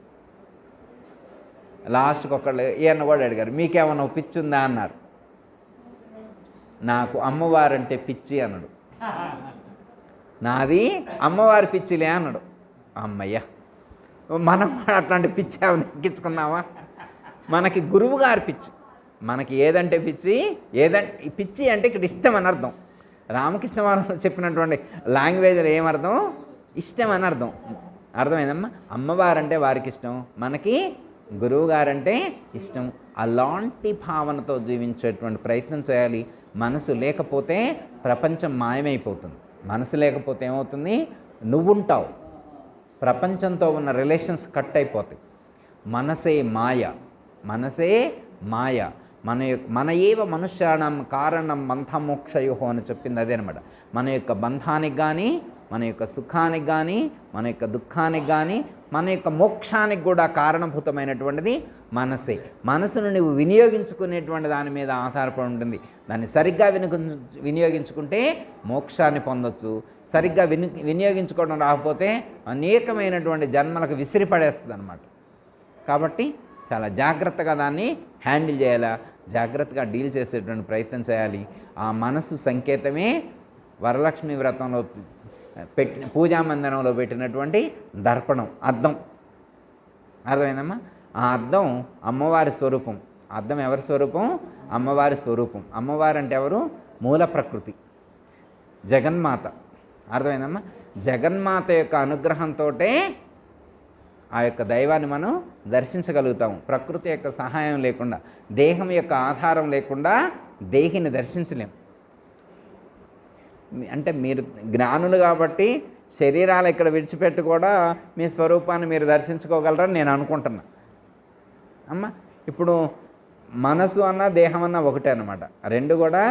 లాస్ట్కి ఒకళ్ళు ఈయన కూడా అడిగారు, మీకేమన్నా పిచ్చి ఉందా అన్నారు. నాకు అమ్మవారంటే పిచ్చి అన్నాడు. నాది అమ్మవారి పిచ్చిలే అన్నాడు. అమ్మయ్య, మనం అట్లాంటి పిచ్చి ఏమైనా ఎక్కించుకున్నావా? మనకి గురువు గారి పిచ్చి, మనకి ఏదంటే పిచ్చి, ఏదంటే పిచ్చి అంటే ఇక్కడ ఇష్టం అని అర్థం. రామకృష్ణ వారు చెప్పినటువంటి లాంగ్వేజ్లో ఏమర్థం? ఇష్టం అని అర్థం. అర్థమైందమ్మా? అమ్మవారంటే వారికి ఇష్టం, మనకి గురువు గారంటే ఇష్టం. అలాంటి భావనతో జీవించేటువంటి ప్రయత్నం చేయాలి. మనసు లేకపోతే ప్రపంచం మాయమైపోతుంది. మనసు లేకపోతే ఏమవుతుంది? నువ్వుంటావు, ప్రపంచంతో ఉన్న రిలేషన్స్ కట్ అయిపోతాయి. మనసే మాయ, మనసే మాయ. మన ఏవ మనుష్యాణం కారణం బంధమోక్షయోహో అని చెప్పింది అదే అనమాట. మన యొక్క బంధానికి కానీ, మన యొక్క సుఖానికి కానీ, మన యొక్క దుఃఖానికి కానీ, మన యొక్క మోక్షానికి కూడా కారణభూతమైనటువంటిది మనసే. మనసును నువ్వు వినియోగించుకునేటువంటి దాని మీద ఆధారపడి ఉంటుంది. దాన్ని సరిగ్గా వినియోగించుకుంటే మోక్షాన్ని పొందొచ్చు. సరిగ్గా వినియోగించుకోవడం రాకపోతే అనేకమైనటువంటి జన్మలకు విసిరిపడేస్తుంది అన్నమాట. కాబట్టి చాలా జాగ్రత్తగా దాన్ని హ్యాండిల్ చేయాలా, జాగ్రత్తగా డీల్ చేసేటువంటి ప్రయత్నం చేయాలి. ఆ మనసు సంకేతమే వరలక్ష్మి వ్రతంలో పూజా మందిరంలో పెట్టినటువంటి దర్పణం, అద్దం. అర్థమైందమ్మా? ఆ అద్దం అమ్మవారి స్వరూపం. అద్దం ఎవరి స్వరూపం? అమ్మవారి స్వరూపం. అమ్మవారు అంటే ఎవరు? మూల ప్రకృతి, జగన్మాత. అర్థమైందమ్మా? జగన్మాత యొక్క అనుగ్రహంతో ఆ యొక్క దైవాన్ని మనం దర్శించగలుగుతాము. ప్రకృతి యొక్క సహాయం లేకుండా, దేహం యొక్క ఆధారం లేకుండా దేహిని దర్శించలేం. అంటే మీరు జ్ఞానులు కాబట్టి శరీరాలు ఇక్కడ విడిచిపెట్టి కూడా మీ స్వరూపాన్ని మీరు దర్శించుకోగలరని నేను అనుకుంటున్నా. అమ్మ, ఇప్పుడు మనసు అన్న దేహం అన్న ఒకటే అన్నమాట. రెండు కూడా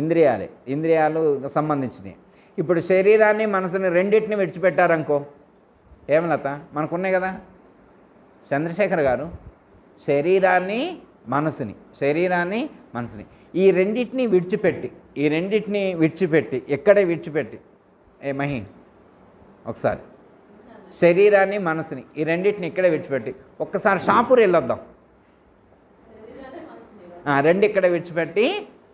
ఇంద్రియాలే, ఇంద్రియాలు సంబంధించినవి. ఇప్పుడు శరీరాన్ని మనసుని రెండింటిని విడిచిపెట్టారనుకో, ఏమలత మనకున్నాయి కదా. చంద్రశేఖర్ గారు శరీరాన్ని మనసుని ఈ రెండింటిని విడిచిపెట్టి ఎక్కడే విడిచిపెట్టి మహి ఒకసారి శరీరాన్ని మనసుని ఈ రెండింటిని ఇక్కడే విడిచిపెట్టి ఒక్కసారి షాపూర్ వెళ్ళొద్దాం. రెండు ఇక్కడ విడిచిపెట్టి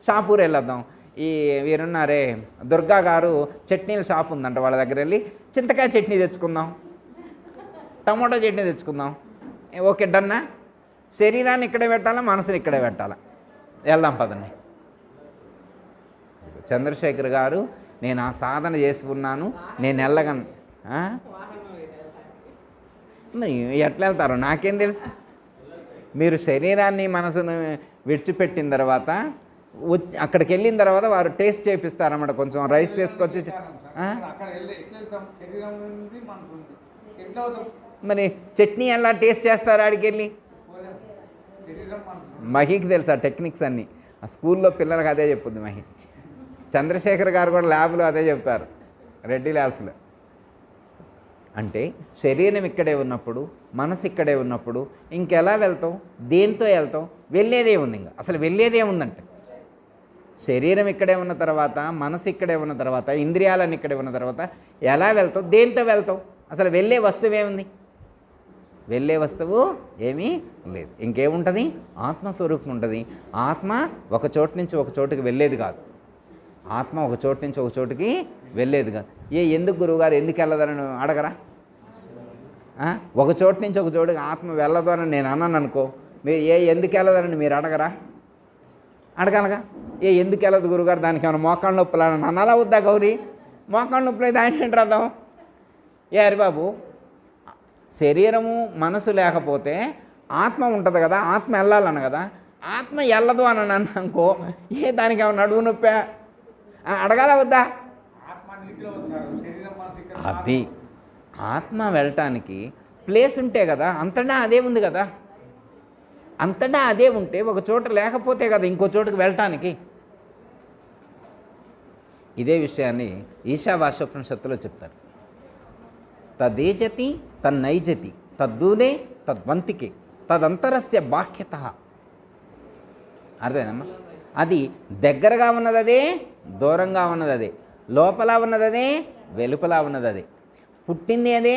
షాపూర్ వెళ్ళొద్దాం. ఈ వీరున్నారే దుర్గా గారు చట్నీల షాప్ ఉందంట, వాళ్ళ దగ్గర వెళ్ళి చింతకాయ చట్నీ తెచ్చుకుందాం, టమోటా చట్నీ తెచ్చుకుందాం. ఓకే, డన్నా? శరీరాన్ని ఇక్కడే పెట్టాలా, మనసుని ఇక్కడే పెట్టాలా? వెళ్దాం పదండి. చంద్రశేఖర్ గారు, నేను ఆ సాధన చేసుకున్నాను, నేను వెళ్ళగలను. మరి ఎట్లా వెళ్తారో నాకేం తెలుసు. మీరు శరీరాన్ని మనసును విడిచిపెట్టిన తర్వాత అక్కడికి వెళ్ళిన తర్వాత వారు టేస్ట్ చేపిస్తారన్నమాట. కొంచెం రైస్ తీసుకొచ్చి మరి చట్నీ ఎలా టేస్ట్ చేస్తారు ఆడికి వెళ్ళి? మహికి తెలుసు ఆ టెక్నిక్స్ అన్నీ. ఆ స్కూల్లో పిల్లలకు అదే చెప్పుద్ది మహి. చంద్రశేఖర్ గారు కూడా ల్యాబ్లో అదే చెప్తారు, రెడ్డి ల్యాబ్స్లో. అంటే శరీరం ఇక్కడే ఉన్నప్పుడు, మనసు ఇక్కడే ఉన్నప్పుడు ఇంకెలా వెళ్తాం? దేంతో వెళ్తాం? వెళ్ళేదే ఉంది. ఇంకా అసలు వెళ్ళేదే ఉందంటే శరీరం ఇక్కడే ఉన్న తర్వాత, మనసు ఇక్కడే ఉన్న తర్వాత, ఇంద్రియాలన్నీ ఇక్కడే ఉన్న తర్వాత ఎలా వెళ్తావు? దేంతో వెళ్తావు? అసలు వెళ్ళే వస్తువు ఏముంది? వెళ్ళే వస్తువు ఏమీ లేదు. ఇంకేముంటుంది? ఆత్మస్వరూపం ఉంటుంది. ఆత్మ ఒక చోటు నుంచి ఒక చోటుకి వెళ్ళేది కాదు. ఆత్మ ఒక చోటు నుంచి ఒక చోటుకి వెళ్ళేది కాదు. ఎందుకు గురువుగారు ఎందుకు వెళ్ళదని అడగరా? ఒక చోటు నుంచి ఒక చోటుకి ఆత్మ వెళ్ళదు అని నేను అన్నాను అనుకో, మీరు ఎందుకు వెళ్ళదని మీరు అడగరా? అడగాలగా. ఎందుకు వెళ్ళదు గురువుగారు, దానికి ఏమైనా మోకాళ్ళ నొప్పులు అని అనాలా వద్దా? గౌరీ, మోకాళ్ళ నొప్పులు అయితే ఆయన ఏంటి అర్థం? హరిబాబు, శరీరము మనసు లేకపోతే ఆత్మ ఉంటుంది కదా, ఆత్మ వెళ్ళాలని కదా. ఆత్మ వెళ్ళదు అని అనుకో, దానికి ఏమైనా నడువు నొప్పా? అడగాల వద్దా? అది ఆత్మ వెళ్ళటానికి ప్లేస్ ఉంటే కదా, అంతటా అదే ఉంది కదా. అంతటా అదే ఉంటే ఒక చోట లేకపోతే కదా ఇంకో చోటుకు వెళ్ళటానికి. ఇదే విషయాన్ని ఈశావాస్యోపనిషత్తులో చెప్తారు. తదేజతి తన్నైజతి తద్దూనే తద్వంతికే తదంతరస్య బాహ్యత. అర్థమైందమ్మా? అది దగ్గరగా ఉన్నది అదే, దూరంగా ఉన్నది అదే, లోపల ఉన్నది అదే, వెలుపల ఉన్నది అదే, పుట్టింది అదే,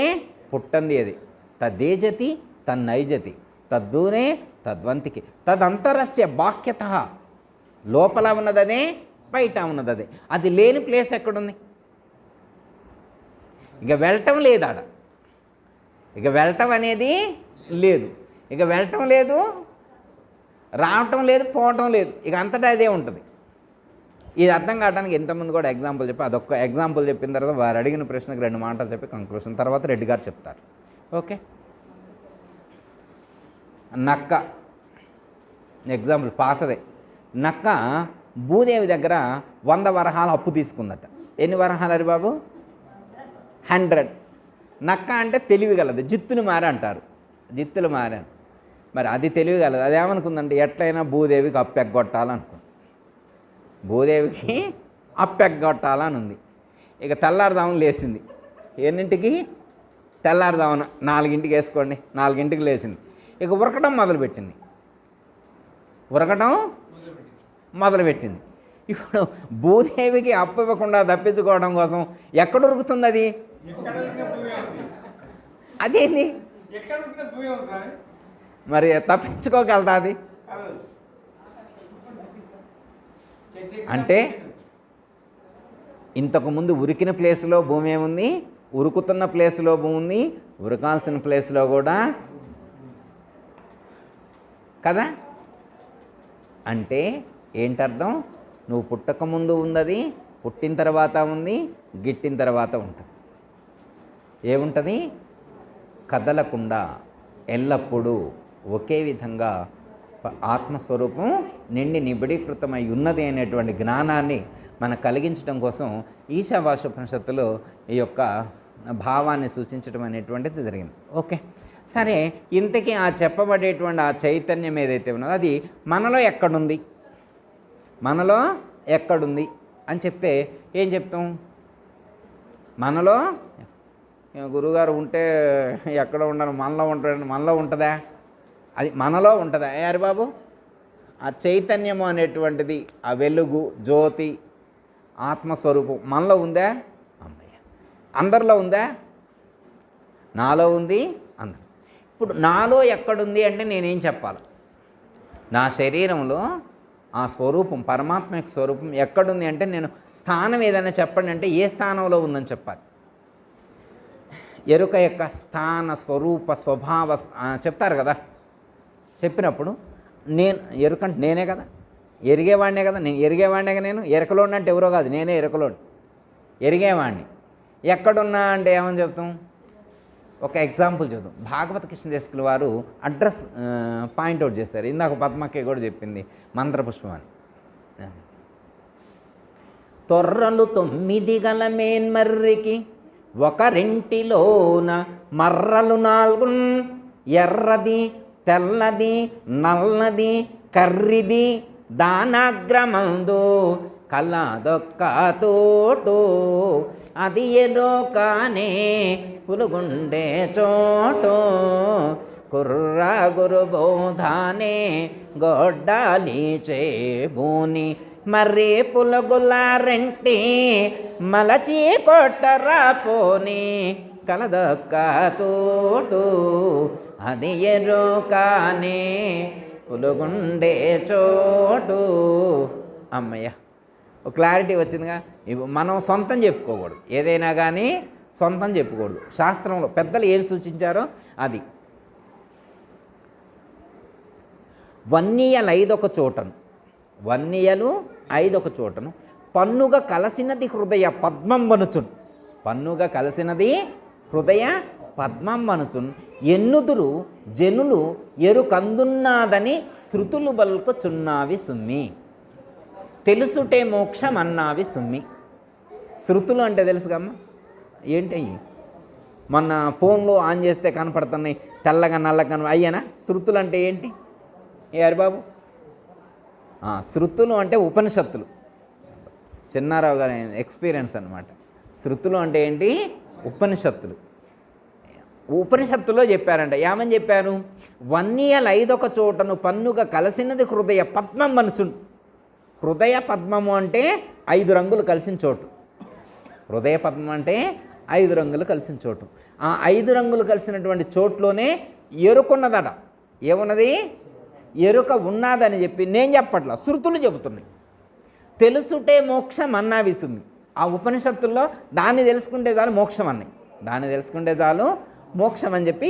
పుట్టంది అదే. తద్దేజతి తన్నైజతి తద్దూనే తద్వంతికి తదంతరస్య బాహ్యత. లోపల ఉన్నదదే, బయట ఉన్నదదే. అది లేని ప్లేస్ ఎక్కడుంది? ఇక వెళ్ళటం లేదు ఆడ. ఇక వెళ్ళటం అనేది లేదు. ఇక వెళ్ళటం లేదు, రావటం లేదు, పోవటం లేదు. ఇక అంతటా అదే ఉంటుంది. ఇది అర్థం కావడానికి ఎంతమంది కూడా ఎగ్జాంపుల్ చెప్పి, అదొక్క ఎగ్జాంపుల్ చెప్పిన తర్వాత వారు అడిగిన ప్రశ్నకు 2 మాటలు చెప్పి కంక్లూషన్, తర్వాత రెడ్డి గారు చెప్తారు. ఓకే, నక్క ఎగ్జాంపుల్ పాతదే. నక్క భూదేవి దగ్గర 100 వరహాలు అప్పు తీసుకుందట. ఎన్ని వరహాలు అరి బాబు? 100. నక్క అంటే తెలివిగలదు, జిత్తులు మారి అంటారు, జిత్తులు మారాను. మరి అది తెలివిగలదు. అదేమనుకుందంటే ఎట్లయినా భూదేవికి అప్పు ఎగ్గొట్టాలనుకుంది. భూదేవికి అప్పు ఎగ్గొట్టాలని ఉంది. ఇక తెల్లారుదామని లేచింది. ఎన్నింటికి? తెల్లారుదామన 4ంటికి వేసుకోండి, 4ంటికి లేచింది. ఇక ఉరకడం మొదలుపెట్టింది. ఇప్పుడు భూదేవికి అప్పు ఇవ్వకుండా తప్పించుకోవడం కోసం ఎక్కడ ఉరుకుతుంది అది? అదేంది మరి తప్పించుకోగలదా అది? అంటే ఇంతకుముందు ఉరికిన ప్లేస్లో భూమి ఏముంది, ఉరుకుతున్న ప్లేస్లో భూమి ఉంది, ఉరకాల్సిన ప్లేస్లో కూడా కదా. అంటే ఏంటర్థం? నువ్వు పుట్టకముందు ఉన్నది, పుట్టిన తర్వాత ఉంది, గిట్టిన తర్వాత ఉంటుంది. ఏముంటుంది? కదలకుండా ఎల్లప్పుడూ ఒకే విధంగా ఆత్మస్వరూపం నిండి నిబిడీకృతమై ఉన్నది అనేటువంటి జ్ఞానాన్ని మనకు కలిగించడం కోసం ఈశావాస్యోపనిషత్తులో ఈ యొక్క భావాన్ని సూచించడం అనేటువంటిది జరిగింది. ఓకే, సరే. ఇంతకీ ఆ చెప్పబడేటువంటి ఆ చైతన్యం ఏదైతే ఉన్నదో అది మనలో ఎక్కడుంది, మనలో ఎక్కడుంది అని చెప్తే ఏం చెప్తాం? మనలో గురువుగారు ఉంటే ఎక్కడ ఉండను, మనలో ఉంటాడు. మనలో ఉంటుందా? అది మనలో ఉంటుందా? అరే బాబు, ఆ చైతన్యము అనేటువంటిది, ఆ వెలుగు, జ్యోతి, ఆత్మస్వరూపం మనలో ఉందా? అమ్మయ్య, అందరిలో ఉందా? నాలో ఉంది, అందరు. ఇప్పుడు నాలో ఎక్కడుంది అంటే నేనేం చెప్పాలి? నా శరీరంలో ఆ స్వరూపం, పరమాత్మ యొక్క స్వరూపం ఎక్కడుంది అంటే నేను స్థానం ఏదైనా చెప్పండి అంటే ఏ స్థానంలో ఉందని చెప్పాలి. ఎరుక యొక్క స్థాన, స్వరూప, స్వభావ చెప్తారు కదా. చెప్పినప్పుడు నేను ఎరుకంటే నేనే కదా, ఎరిగేవాడినే కదా. నేను ఎరిగేవాడినే కదా. నేను ఎరకలోని అంటే ఎవరో కాదు, నేనే ఎరకలోని, ఎరిగేవాడిని. ఎక్కడున్నా అంటే ఏమని చెప్తాం? ఒక ఎగ్జాంపుల్ చూద్దాం. భాగవత కృష్ణదేశకుల వారు అడ్రస్ పాయింట్అవుట్ చేశారు. ఇందాక పద్మకే కూడా చెప్పింది మంత్రపుష్పం అని. తొర్రలు 9 గల మేన్మర్రికి ఒకరింటిలోన మర్రలు 4 ఎర్రది, తెల్లది, నల్లది, కర్రిది దానాగ్రమందు కలదొక్క తోటు అది ఏదో కానే పులుగుండే చోటు కుర్ర గురు బోధానే గొడ్డాలి చేబూని మర్రి పులుగులారెంటి మలచి కొట్టరా పోని కలదొక్క తోటు అది ఎరు కానే పులుగుండే చోటు. అమ్మయ్య, ఒక క్లారిటీ వచ్చిందిగా. మనం సొంతం చెప్పుకోకూడదు, ఏదైనా కానీ సొంతం చెప్పుకూడదు. శాస్త్రంలో పెద్దలు ఏం సూచించారో అది. వన్నియలు 5 ఒక చోటను, వన్నియలు 5 ఒక చోటను పన్నుగా కలసినది హృదయ పద్మం వనుచున్, పన్నుగా కలిసినది హృదయ పద్మం వనుచున్ ఎన్నుదురు జనులు ఎరుకందున్నాదని శృతులు బల్కుచున్నావి సుమ్మి, తెలుసుటే మోక్షం అన్నావి సుమ్మి. శృతులు అంటే తెలుసుగమ్మా ఏంటయ్యి? మొన్న ఫోన్లో ఆన్ చేస్తే కనపడుతున్నాయి తెల్లగా నల్లగా, అయ్యానా శృతులు అంటే ఏంటి? ఏ హరిబాబు, శృతులు అంటే ఉపనిషత్తులు. చిన్నారావు గారి ఎక్స్పీరియన్స్ అనమాట. శృతులు అంటే ఏంటి? ఉపనిషత్తులు. ఉపనిషత్తులో చెప్పారంట. ఏమని చెప్పారు? వన్నియలు ఐదొక చోటను పన్నుగా కలిసినది హృదయ పద్మం మనుచుండు. హృదయ పద్మము అంటే 5 రంగులు కలిసిన చోటు. హృదయ పద్మం అంటే 5 రంగులు కలిసిన చోటు. ఆ 5 రంగులు కలిసినటువంటి చోట్లోనే ఎరుకున్నదట. ఏమున్నది? ఎరుక ఉన్నదని చెప్పి నేను చెప్పట్లా, శృతులు చెబుతున్నాయి. తెలుసుటే మోక్షం అన్నా విసుమి. ఆ ఉపనిషత్తుల్లో దాన్ని తెలుసుకుంటే చాలు మోక్షం అన్నాయి. దాన్ని తెలుసుకుంటే చాలు మోక్షం అని చెప్పి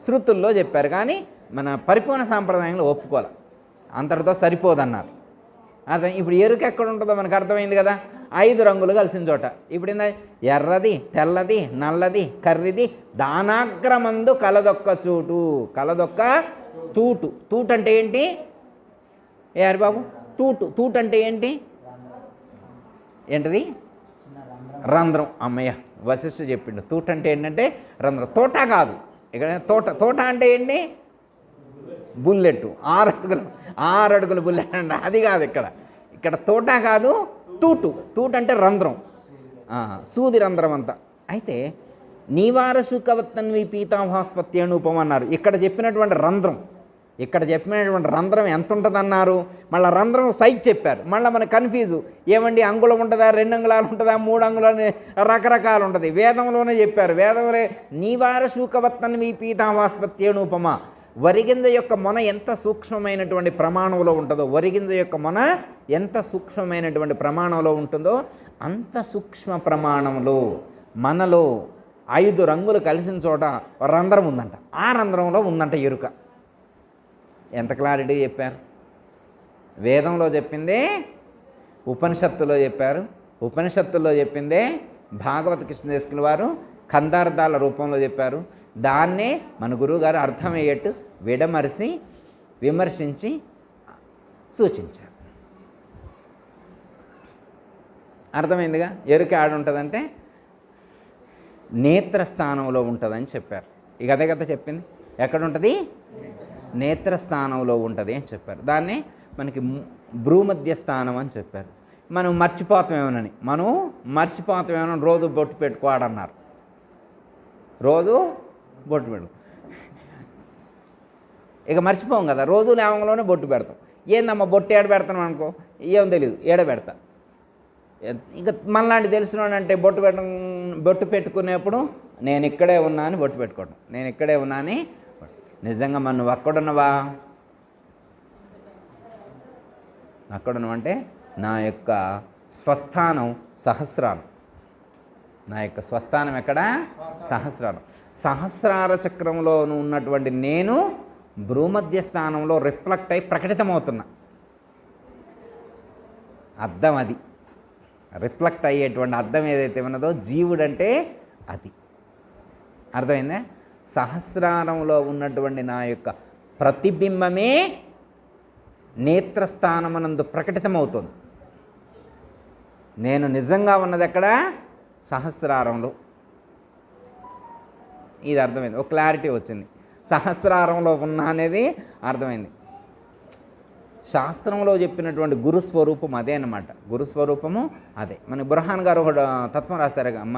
శృతుల్లో చెప్పారు. కానీ మన పరిపూర్ణ సాంప్రదాయంలో ఒప్పుకోవాలి, అంతటితో సరిపోదన్నారు. అర్థం. ఇప్పుడు ఎరుక ఎక్కడ ఉంటుందో మనకు అర్థమైంది కదా, 5 రంగులు కలిసిన చోట. ఇప్పుడు ఏందా? ఎర్రది, తెల్లది, నల్లది, కర్రిది దానాగ్రమందు కలదొక్క చోటు. కలదొక్క తూటు. తూటు అంటే ఏంటి? ఏ హరిబాబు, తూటు అంటే ఏంటి? ఏంటిది? రంధ్రం. అమ్మయ్య, వశిష్ఠ చెప్పిండు. తూట అంటే ఏంటంటే రంధ్రం. తోట కాదు ఇక్కడ. తోట అంటే ఏంటి? బుల్లెట్. 6 అడుగులు బుల్లెట్ అంట, అది కాదు ఇక్కడ. ఇక్కడ తోట కాదు, తూటు అంటే రంధ్రం, సూది రంధ్రం అంతా. అయితే నీవార శుకవత్తన్వి పీతాభాస్పత్యనూపం అన్నారు. ఇక్కడ చెప్పినటువంటి రంధ్రం ఎంత ఉంటుంది అన్నారు. మళ్ళీ రంధ్రం సైజ్ చెప్పారు. మళ్ళీ మనకు కన్ఫ్యూజు. ఏమండి, అంగుళం ఉంటుందా, 2 అంగుళాలు ఉంటుందా, 3 అంగుళాలు, రకరకాలు ఉంటుంది. వేదంలోనే చెప్పారు. వేదంలో నీవార శూకవత్తన్వి పీతాభాస్పత్యనూపమ. వరిగింజ యొక్క మొన ఎంత సూక్ష్మమైనటువంటి ప్రమాణంలో ఉంటుందో, వరిగింజ యొక్క మొన ఎంత సూక్ష్మమైనటువంటి ప్రమాణంలో ఉంటుందో అంత సూక్ష్మ ప్రమాణంలో మనలో 5 రంగులు కలిసిన చోట రంధ్రం ఉందంట. ఆ రంధ్రంలో ఉందంట ఎరుక. ఎంత క్లారిటీ చెప్పారు! వేదంలో చెప్పిందే ఉపనిషత్తులో చెప్పారు. ఉపనిషత్తుల్లో చెప్పిందే భాగవత కృష్ణదేశకుల వారు ఖండార్థాల రూపంలో చెప్పారు. దాన్నే మన గురువుగారు అర్థమయ్యేట్టు విడమరిసి విమర్శించి సూచించారు. అర్థమైందిగా? ఎరుక ఆడుంటుందంటే నేత్రస్థానంలో ఉంటుందని చెప్పారు. ఇక అదే కదా చెప్పింది. ఎక్కడుంటుంది? నేత్రస్థానంలో ఉంటుంది అని చెప్పారు. దాన్ని మనకి భ్రూమధ్య స్థానం అని చెప్పారు. మనం మర్చిపోతామేమోనని రోజు బొట్టు పెట్టుకోవాలన్నారు. రోజు బొట్టు పెట్టు, ఇక మర్చిపోం కదా. రోజు లేవంలోనే బొట్టు పెడతాం. ఏందమ్మా బొట్టు ఏడ పెడతాం అనుకో, ఏం తెలియదు, ఏడ పెడతా. ఇంకా మనలాంటి తెలిసినోడంటే బొట్టు పెట్టుకునేప్పుడు నేను ఇక్కడే ఉన్నా అని బొట్టు పెట్టుకోవడం. నేను ఇక్కడే ఉన్నా అని. నిజంగా మనం నువ్వు అక్కడున్నవా? అక్కడున్నవంటే నా యొక్క స్వస్థానం సహస్రారం. నా యొక్క స్వస్థానం ఎక్కడ? సహస్రారం. సహస్రార చక్రంలో ఉన్నటువంటి నేను భ్రూమధ్య స్థానంలో రిఫ్లెక్ట్ అయి ప్రకటితమవుతున్నా. అర్థం అది. రిఫ్లెక్ట్ అయ్యేటువంటి అర్థం ఏదైతే ఉన్నదో జీవుడంటే అది. అర్థమైందా? సహస్రారంలో ఉన్నటువంటి నా యొక్క ప్రతిబింబమే నేత్రస్థానమనందు ప్రకటితమవుతుంది. నేను నిజంగా ఉన్నది ఎక్కడ? సహస్రారంలో. ఇది అర్థమైంది. ఒక క్లారిటీ వచ్చింది. సహస్రారంలో ఉన్నా అనేది అర్థమైంది. శాస్త్రంలో చెప్పినటువంటి గురుస్వరూపం అదే అన్నమాట. గురుస్వరూపము అదే. మన బుర్హాన్ గారు ఒక తత్వం రాశారుగా అమ్మ.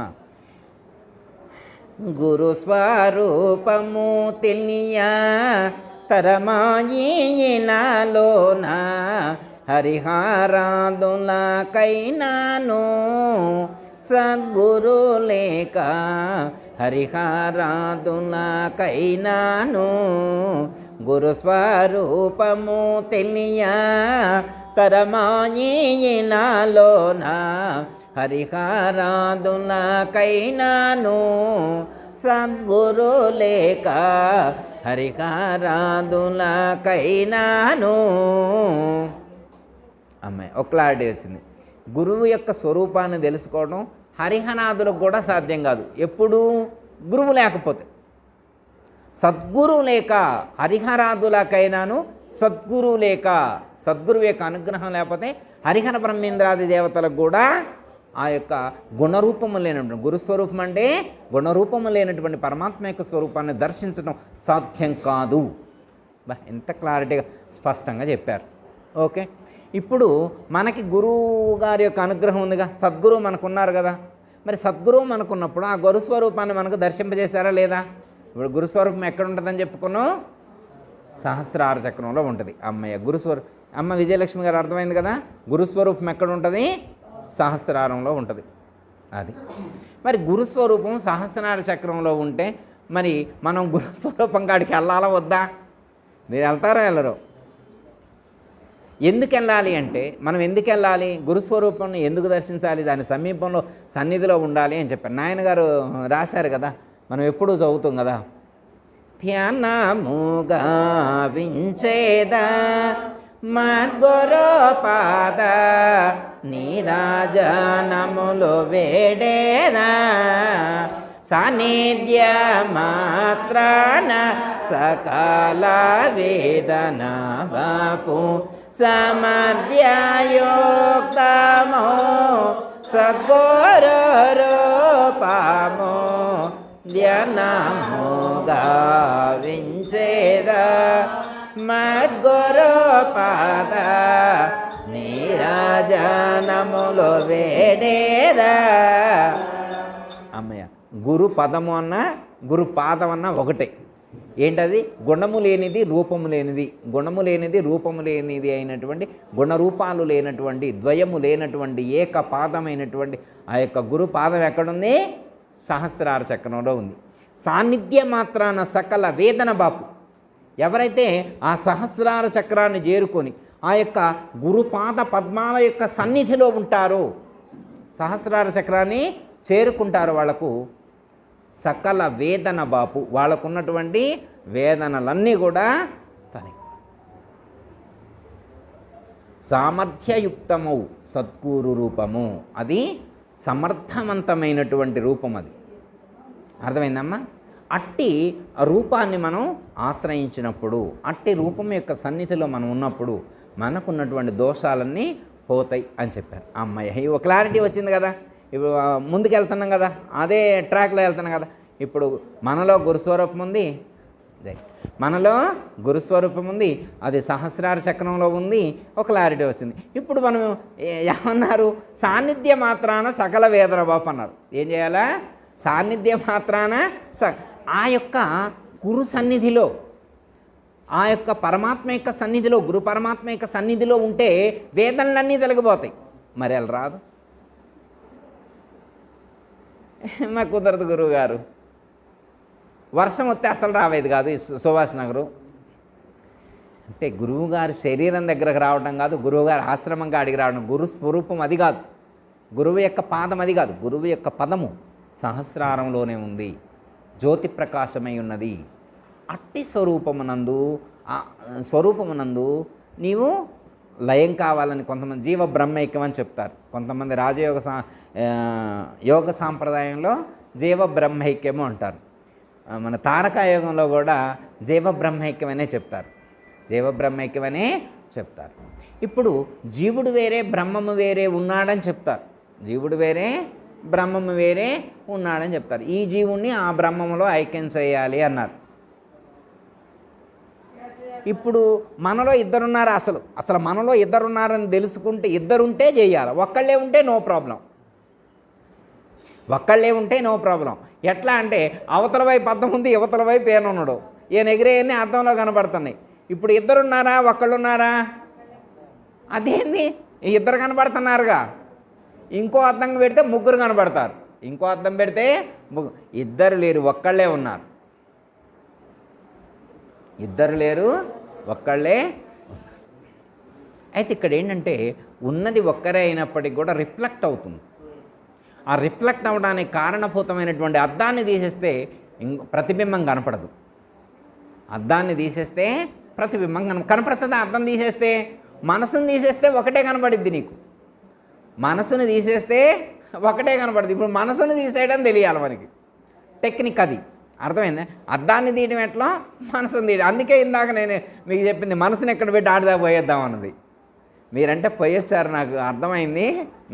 గురుస్వరూపము తెలియ తరమాయినాలోన హరిహారాదులకైనాను సద్గురు లేక హరిహారాదులకైనాను గురుస్వరూపము తెలియ తరమాయినాలోన హరిహారాదులకైనాను సద్గురు లేక హరిహారాదులకైనాను. అమ్మాయి ఒక క్లారిటీ వచ్చింది. గురువు యొక్క స్వరూపాన్ని తెలుసుకోవడం హరిహనాదులకు కూడా సాధ్యం కాదు. ఎప్పుడు? గురువు లేకపోతే. సద్గురు లేక హరిహరాదులకైనాను సద్గురు లేక, సద్గురువు యొక్క అనుగ్రహం లేకపోతే హరిహర బ్రహ్మేంద్రాది దేవతలకు కూడా ఆ యొక్క గుణరూపము లేనటువంటి గురుస్వరూపం అంటే గుణరూపము లేనటువంటి పరమాత్మ యొక్క స్వరూపాన్ని దర్శించడం సాధ్యం కాదు. ఎంత క్లారిటీగా స్పష్టంగా చెప్పారు. ఓకే, ఇప్పుడు మనకి గురువు గారి యొక్క అనుగ్రహం ఉందిగా, సద్గురువు మనకున్నారు కదా. మరి సద్గురువు మనకున్నప్పుడు ఆ గురుస్వరూపాన్ని మనకు దర్శింపజేశారా లేదా? ఇప్పుడు గురుస్వరూపం ఎక్కడ ఉంటుందని చెప్పుకున్నాం? సహస్రార చక్రంలో ఉంటుంది. అమ్మయ్య అమ్మ విజయలక్ష్మి గారు అర్థమైంది కదా, గురుస్వరూపం ఎక్కడ ఉంటుంది? సహస్రారంలో ఉంటుంది. అది మరి గురుస్వరూపం సహస్రార చక్రంలో ఉంటే మరి మనం గురుస్వరూపం కాడికి వెళ్ళాలా వద్దా? మీరు వెళ్తారా వెళ్ళరు? ఎందుకు వెళ్ళాలి అంటే, మనం ఎందుకు వెళ్ళాలి? గురుస్వరూపాన్ని ఎందుకు దర్శించాలి? దాని సమీపంలో సన్నిధిలో ఉండాలి అని చెప్పారు. నాయనగారు రాశారు కదా, మనం ఎప్పుడూ చదువుతాం కదా, ధ్యానముగా వించేదా మద్గురు పాద నీరాజనములు వేడేదా సాన్నిధ్య మాత్రాన సకల వేదన బాపు సమర్థ్యయుక్తమో సద్గురు రూపమో ధ్యానముగా వించేదా మద్గురు పాద నీరాజనములు వేడేదా. అమ్మయ్య, గురు పదము అన్న గురు పాదం అన్న ఒకటే. ఏంటది? గుణము లేనిది రూపము లేనిది, గుణము లేనిది రూపము లేనిది అయినటువంటి గుణరూపాలు లేనటువంటి ద్వయము లేనటువంటి ఏకపాదమైనటువంటి ఆ యొక్క గురు పాదం ఎక్కడుంది? సహస్రార చక్రంలో ఉంది. సాన్నిధ్య మాత్రాన సకల వేదన బాపు. ఎవరైతే ఆ సహస్రార చక్రాన్ని చేరుకొని ఆ యొక్క గురుపాద పద్మాల యొక్క సన్నిధిలో ఉంటారో, సహస్రార చక్రాన్ని చేరుకుంటారో, వాళ్లకు సకల వేదన బాపు, వాళ్ళకున్నటువంటి వేదనలన్నీ కూడా తనే. సామర్థ్యయుక్తమౌ సద్గురు రూపము, అది సమర్థవంతమైనటువంటి రూపం. అది అర్థమైందమ్మా? అట్టి రూపాన్ని మనం ఆశ్రయించినప్పుడు, అట్టి రూపం యొక్క సన్నిధిలో మనం ఉన్నప్పుడు మనకున్నటువంటి దోషాలన్నీ పోతాయి అని చెప్పారు. అమ్మాయి ఇవి క్లారిటీ వచ్చింది కదా. ఇప్పుడు ముందుకు వెళ్తున్నాం కదా, అదే ట్రాక్లో వెళ్తున్నాం కదా. ఇప్పుడు మనలో గురుస్వరూపం ఉంది, మనలో గురుస్వరూపం ఉంది, అది సహస్రార చక్రంలో ఉంది, ఒక క్లారిటీ వచ్చింది. ఇప్పుడు మనం ఏమన్నారు? సాన్నిధ్య మాత్రాన సకల వేదన బాపు అన్నారు. ఏం చేయాలా? సాన్నిధ్య మాత్రాన ఆ యొక్క గురు సన్నిధిలో, ఆ యొక్క పరమాత్మ యొక్క సన్నిధిలో, గురు పరమాత్మ యొక్క సన్నిధిలో ఉంటే వేదనలన్నీ తొలగిపోతాయి. మరి అలా రాదు, మాకు కుదరదు గురువు గారు. వర్షం వస్తే అసలు రావేది కాదు ఈ సుభాష్ నగరు అంటే. గురువుగారి శరీరం దగ్గరకు రావడం కాదు, గురువుగారి ఆశ్రమం కాడికి రావడం. గురు స్వరూపం అది కాదు, గురువు యొక్క పాదం అది కాదు. గురువు యొక్క పదము సహస్రారంలోనే ఉంది, జ్యోతి ప్రకాశమై ఉన్నది. అట్టి స్వరూపమునందు నీవు లయం కావాలని కొంతమంది జీవ బ్రహ్మైక్యం అని చెప్తారు. కొంతమంది రాజయోగ యోగ సాంప్రదాయంలో జీవ బ్రహ్మైక్యము అంటారు. మన తారకాయోగంలో కూడా జీవ బ్రహ్మైక్యమనే చెప్తారు, జీవ బ్రహ్మైక్యమనే చెప్తారు. ఇప్పుడు జీవుడు వేరే బ్రహ్మము వేరే ఉన్నాడని చెప్తారు. జీవుడు వేరే బ్రహ్మము వేరే ఉన్నాడని చెప్తారు. ఈ జీవుణ్ణి ఆ బ్రహ్మములో ఐక్యం చేయాలి అన్నారు. ఇప్పుడు మనలో ఇద్దరున్నారు. అసలు మనలో ఇద్దరున్నారని తెలుసుకుంటే, ఇద్దరుంటే చేయాలి. ఒక్కళ్ళే ఉంటే నో ప్రాబ్లం, ఒక్కళ్ళే ఉంటే నో ప్రాబ్లం. ఎట్లా అంటే అవతల వైపు అద్దం ఉంది, యువతల వైపు ఏనున్నాడు, ఈయన ఎగిరేయన్ని అద్దంలో కనబడుతున్నాయి. ఇప్పుడు ఇద్దరున్నారా ఒక్కళ్ళున్నారా? అదేంది, ఇద్దరు కనబడుతున్నారుగా. ఇంకో అద్దం పెడితే ముగ్గురు కనబడతారు, ఇంకో అద్దం పెడితే ఇద్దరు లేరు, ఒక్కళ్ళే ఉన్నారు. ఇద్దరు లేరు, ఒక్కళ్ళే. అయితే ఇక్కడ ఏంటంటే ఉన్నది ఒక్కరే అయినప్పటికీ కూడా రిఫ్లెక్ట్ అవుతుంది. ఆ రిఫ్లెక్ట్ అవ్వడానికి కారణభూతమైనటువంటి అద్దాన్ని తీసేస్తే ప్రతిబింబం కనపడదు. అద్దాన్ని తీసేస్తే ప్రతిబింబం కనపడుతుంది. అద్దం తీసేస్తే, మనసుని తీసేస్తే ఒకటే కనపడిద్ది నీకు. మనసుని తీసేస్తే ఒకటే కనపడుతుంది. ఇప్పుడు మనసుని తీసేయడం తెలియాలి మనకి, టెక్నిక్ అది. అర్థమైందా? అద్దాన్ని తీయడం ఎట్లా, మనసుని తీయడం. అందుకే ఇందాక నేను మీకు చెప్పింది మనసుని ఎక్కడ పెట్టి ఆడదా పోయేద్దాం అన్నది. మీరంటే పోయొచ్చారు, నాకు అర్థమైంది,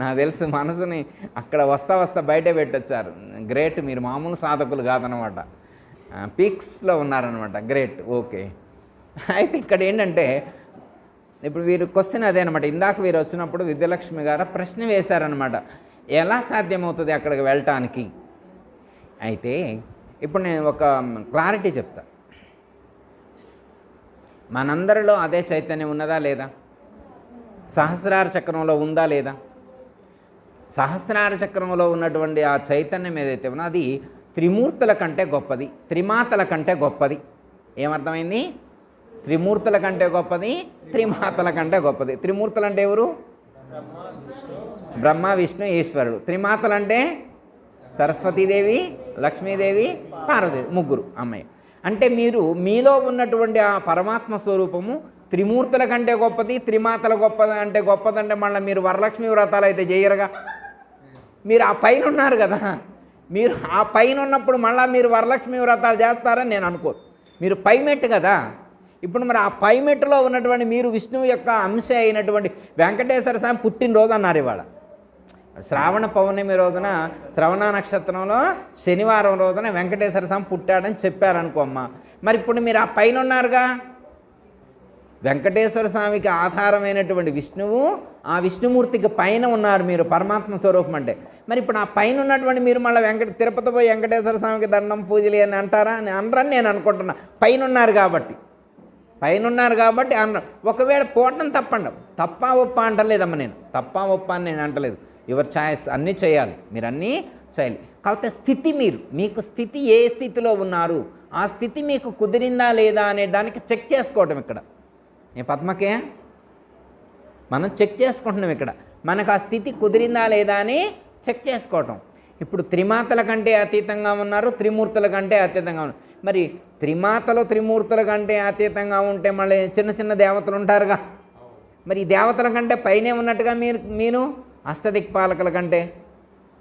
నాకు తెలుసు. మనసుని అక్కడ వస్తా బయటే పెట్టొచ్చారు. గ్రేట్, మీరు మామూలు సాధకులు కాదనమాట, పీక్స్లో ఉన్నారనమాట. Great, okay. అయితే ఇక్కడ ఏంటంటే ఇప్పుడు వీరు క్వశ్చన్ అదే అనమాట. ఇందాక వీరు వచ్చినప్పుడు విద్యలక్ష్మి గారు ప్రశ్న వేశారనమాట, ఎలా సాధ్యమవుతుంది అక్కడికి వెళ్ళటానికి. అయితే ఇప్పుడు నేను ఒక క్లారిటీ చెప్తా. మనందరిలో అదే చైతన్యం ఉన్నదా లేదా? సహస్రార చక్రంలో ఉందా లేదా? సహస్రార చక్రంలో ఉన్నటువంటి ఆ చైతన్యం ఏదైతే ఉన్నదో అది త్రిమూర్తుల కంటే గొప్పది, త్రిమాతల కంటే గొప్పది. ఏమర్థమైంది? త్రిమూర్తుల కంటే గొప్పది, త్రిమాతల కంటే గొప్పది. త్రిమూర్తులు అంటే ఎవరు? బ్రహ్మ, విష్ణు, ఈశ్వరుడు. త్రిమాతలు అంటే సరస్వతీదేవి, లక్ష్మీదేవి, పార్వతీదేవి, ముగ్గురు అమ్మాయి. అంటే మీరు మీలో ఉన్నటువంటి ఆ పరమాత్మ స్వరూపము త్రిమూర్తుల కంటే గొప్పది, త్రిమాతల గొప్పది అంటే గొప్పదంటే మళ్ళీ మీరు వరలక్ష్మి వ్రతాలు అయితే చేయరుగా. మీరు ఆ పైన ఉన్నారు కదా, మీరు ఆ పైన ఉన్నప్పుడు మళ్ళీ మీరు వరలక్ష్మి వ్రతాలు చేస్తారని నేను అనుకోను. మీరు పైమెట్టు కదా. ఇప్పుడు మరి ఆ పైమెట్టులో ఉన్నటువంటి మీరు విష్ణువు యొక్క అంశ అయినటువంటి వెంకటేశ్వర స్వామి పుట్టినరోజు అన్నారు ఇవాళ. శ్రావణ పౌర్ణమి రోజున, శ్రవణ నక్షత్రంలో శనివారం రోజున వెంకటేశ్వర స్వామి పుట్టాడని చెప్పారనుకోమ్మ. మరి ఇప్పుడు మీరు ఆ పైన ఉన్నారుగా. వెంకటేశ్వర స్వామికి ఆధారమైనటువంటి విష్ణువు, ఆ విష్ణుమూర్తికి పైన ఉన్నారు మీరు, పరమాత్మ స్వరూపం అంటే. మరి ఇప్పుడు ఆ పైన ఉన్నటువంటి మీరు మళ్ళీ తిరుపతి పోయి వెంకటేశ్వర స్వామికి దండం పూజలు అని అంటారా? అనరని నేను అనుకుంటున్నా. పైన ఉన్నారు కాబట్టి అన్నారు. ఒకవేళ పోవటం తప్పండి, తప్ప ఒప్ప అంటలేదమ్మా నేను, తప్ప ఒప్ప అని నేను అంటలేదు. యువర్ ఛాయిస్, అన్నీ చేయాలి, మీరు అన్నీ చేయాలి. కాకపోతే స్థితి, మీకు స్థితి ఏ స్థితిలో ఉన్నారు, ఆ స్థితి మీకు కుదిరిందా లేదా అనే దానికి చెక్ చేసుకోవటం ఇక్కడ. ఏ పద్మకే మనం చెక్ చేసుకుంటున్నాం ఇక్కడ, మనకు ఆ స్థితి కుదిరిందా లేదా అని చెక్ చేసుకోవటం. ఇప్పుడు త్రిమాతల కంటే అతీతంగా ఉన్నారు, త్రిమూర్తుల కంటే అతీతంగా ఉన్నారు. మరి త్రిమాతలు త్రిమూర్తుల కంటే అతీతంగా ఉంటే మళ్ళీ చిన్న చిన్న దేవతలు ఉంటారుగా. మరి ఈ దేవతల కంటే పైనే ఉన్నట్టుగా మీరు అష్టదిక్పాలకుల కంటే,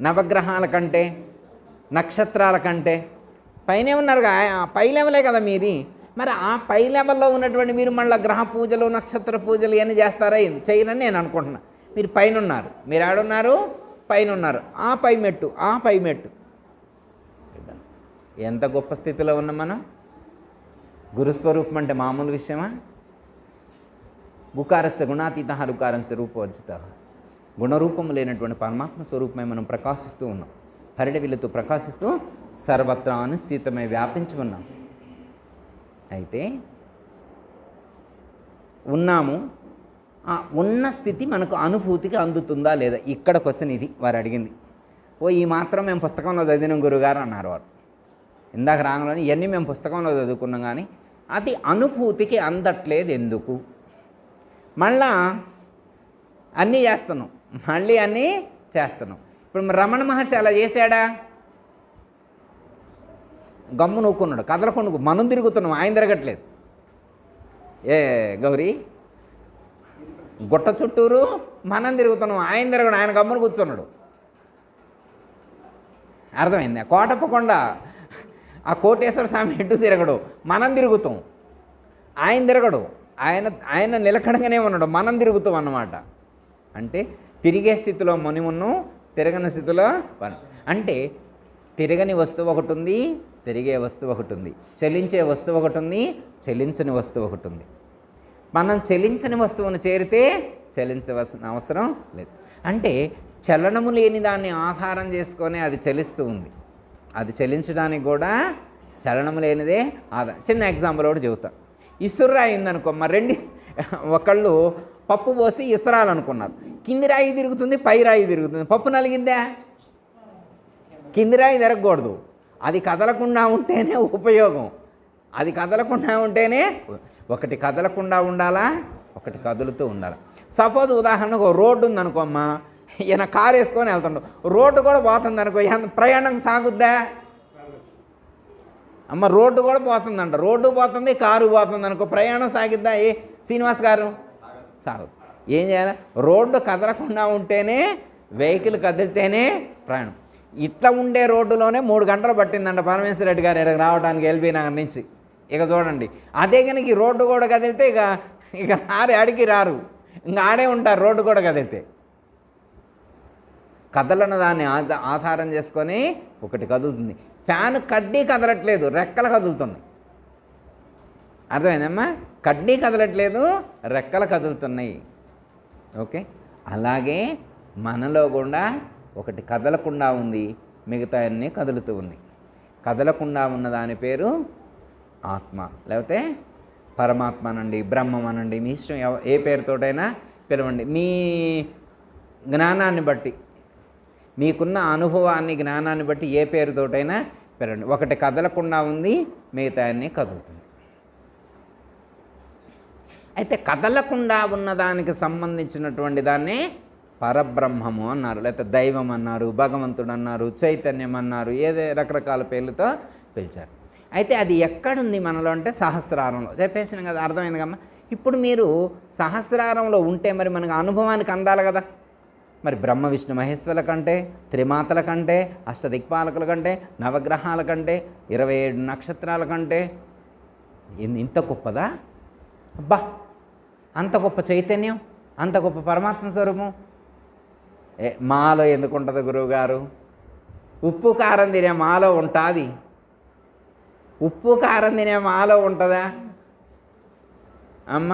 నవగ్రహాల కంటే, నక్షత్రాల కంటే పైనే ఉన్నారుగా. పై లెవెలే కదా మీరు. మరి ఆ పై లెవెల్లో ఉన్నటువంటి మీరు మళ్ళీ గ్రహ పూజలు, నక్షత్ర పూజలు ఇవన్నీ చేస్తారా? చేయరని నేను అనుకుంటున్నా. మీరు పైన ఉన్నారు, మీరు ఆడున్నారు, పైన ఉన్నారు. ఆ పై మెట్టు ఎంత గొప్ప స్థితిలో ఉన్నాం మనం. గురుస్వరూపం అంటే మామూలు విషయమా? గుకారస్య గుణాతీత రుకారస్య రూపవర్జిత. గుణరూపము లేనటువంటి పరమాత్మ స్వరూపమై మనం ప్రకాశిస్తూ ఉన్నాం. హరిడవిలతో ప్రకాశిస్తూ సర్వత్రా అనుస్థితమై వ్యాపించి ఉన్నాం. అయితే ఉన్నాము, ఆ ఉన్న స్థితి మనకు అనుభూతికి అందుతుందా లేదా? ఇక్కడ క్వశ్చన్ ఇది వారు అడిగింది. ఈ మాత్రం మేము పుస్తకంలో చదివినాం గురుగారు అన్నారు వారు. ఇందాక రాగానే ఇవన్నీ మేము పుస్తకంలో చదువుకున్నాం, కానీ అది అనుభూతికి అందట్లేదు ఎందుకు? మళ్ళా అన్నీ చేస్తున్నాం, మళ్ళీ అన్నీ చేస్తున్నాం. ఇప్పుడు రమణ మహర్షి అలా చేశాడా? గమ్ము నూక్కున్నాడు, కదలకుండా మనం తిరుగుతున్నాం, ఆయన తిరగట్లేదు. ఏ గౌరీ, గుట్ట చుట్టూరు మనం తిరుగుతున్నాం, ఆయన తిరగడు, ఆయన గమ్మును కూర్చున్నాడు. అర్థమైంది? కోటప్పకొండ ఆ కోటేశ్వర స్వామి ఎటు తిరగడు, మనం తిరుగుతాం, ఆయన తిరగడు, ఆయన నిలకడగానే ఉన్నాడు, మనం తిరుగుతాం అన్నమాట. అంటే తిరిగే స్థితిలో మునిమున్ను, తిరగని స్థితిలో అంటే తిరగని వస్తువు ఒకటి ఉంది, తిరిగే వస్తువు ఒకటి ఉంది, చలించే వస్తువు ఒకటి ఉంది, చలించని వస్తువు ఒకటి ఉంది. మనం చలించని వస్తువును చేరితే చలించవలసిన అవసరం లేదు. అంటే చలనము లేని దాన్ని ఆధారం చేసుకొని అది చలిస్తూ ఉంది. అది చలించడానికి కూడా చలనము లేనిదే ఆధారం. చిన్న ఎగ్జాంపుల్ ఒకటి చెబుతా. ఇసురాయి ఉందనుకో, మరి ఒకళ్ళు పప్పు పోసి ఇసరాలనుకున్నారు. కింది రాయి తిరుగుతుంది, పై రాయి తిరుగుతుంది, పప్పు నలిగిందా? కింది రాయి తిరగకూడదు, అది కదలకుండా ఉంటేనే ఉపయోగం. అది కదలకుండా ఉంటేనే, ఒకటి కదలకుండా ఉండాలా, ఒకటి కదులుతూ ఉండాలి. సపోజ్ ఉదాహరణకు రోడ్డు ఉందనుకోమ్మా, ఈయన కారు వేసుకొని వెళ్తుండు, రోడ్డు కూడా పోతుంది అనుకో, ప్రయాణం సాగుద్దా? అమ్మ రోడ్డు కూడా పోతుందంట, రోడ్డు పోతుంది, కారు పోతుంది అనుకో, ప్రయాణం సాగిద్దా? శ్రీనివాస్ గారు సాగు. ఏం చేయాలి? రోడ్డు కదలకుండా ఉంటేనే, వెహికల్ కదిలితేనే ప్రయాణం. ఇట్లా ఉండే రోడ్డులోనే 3 గంటలు పట్టిందంట పరమేశ్వర రెడ్డి గారు ఇక్కడికి రావడానికి ఎల్బీ నగర్ నుంచి. ఇక చూడండి, అదే కనుక ఈ రోడ్డు కూడా కదిలితే ఇక ఆడికి రారు, ఇంకా ఆడే ఉంటారు. రోడ్డు కూడా కదిలితే కదలను దాన్ని ఆధారం చేసుకొని ఒకటి కదులుతుంది. ఫ్యాన్ కడ్డీ కదలట్లేదు, రెక్కలు కదులుతున్నాయి. అర్థమైందమ్మా? కడ్డీ కదలట్లేదు, రెక్కలు కదులుతున్నాయి. ఓకే, అలాగే మనలో కూడా ఒకటి కదలకుండా ఉంది, మిగతా అన్నీ కదులుతూ ఉన్నాయి. కదలకుండా ఉన్న దాని పేరు ఆత్మ, లేకపోతే పరమాత్మ అనండి, బ్రహ్మం అనండి, మీ ఇష్టం ఏ పేరుతోటైనా పిలవండి. మీ జ్ఞానాన్ని బట్టి, మీకున్న అనుభవాన్ని, జ్ఞానాన్ని బట్టి ఏ పేరుతోటైనా పిలవండి. ఒకటి కదలకుండా ఉంది, మిగతా అన్నీ కదులుతుంది. అయితే కదలకుండా ఉన్నదానికి సంబంధించినటువంటి దాన్నే పరబ్రహ్మము అన్నారు, లేకపోతే దైవం అన్నారు, భగవంతుడు అన్నారు, చైతన్యం అన్నారు, ఏదే రకరకాల పేర్లతో పిలిచారు. అయితే అది ఎక్కడుంది మనలో అంటే సహస్రారంలో. చెప్పేసిన కదా, అర్థమైంది కమ్మా. ఇప్పుడు మీరు సహస్రారంలో ఉంటే మరి మనకు అనుభవానికి అందాలి కదా. మరి బ్రహ్మ విష్ణు మహేశ్వరుల కంటే, త్రిమాతల కంటే, అష్టదిక్పాలకుల కంటే, నవగ్రహాల కంటే, 27 నక్షత్రాల కంటే ఇంత గొప్పదా? అబ్బా, అంత గొప్ప చైతన్యం, అంత గొప్ప పరమాత్మ స్వరూపం మాలో ఎందుకు ఉంటుంది గురువుగారు? ఉప్పు కారం తినే మాలో ఉంటుంది. ఉప్పు కారం తినే మాలో ఉంటుందా అమ్మ?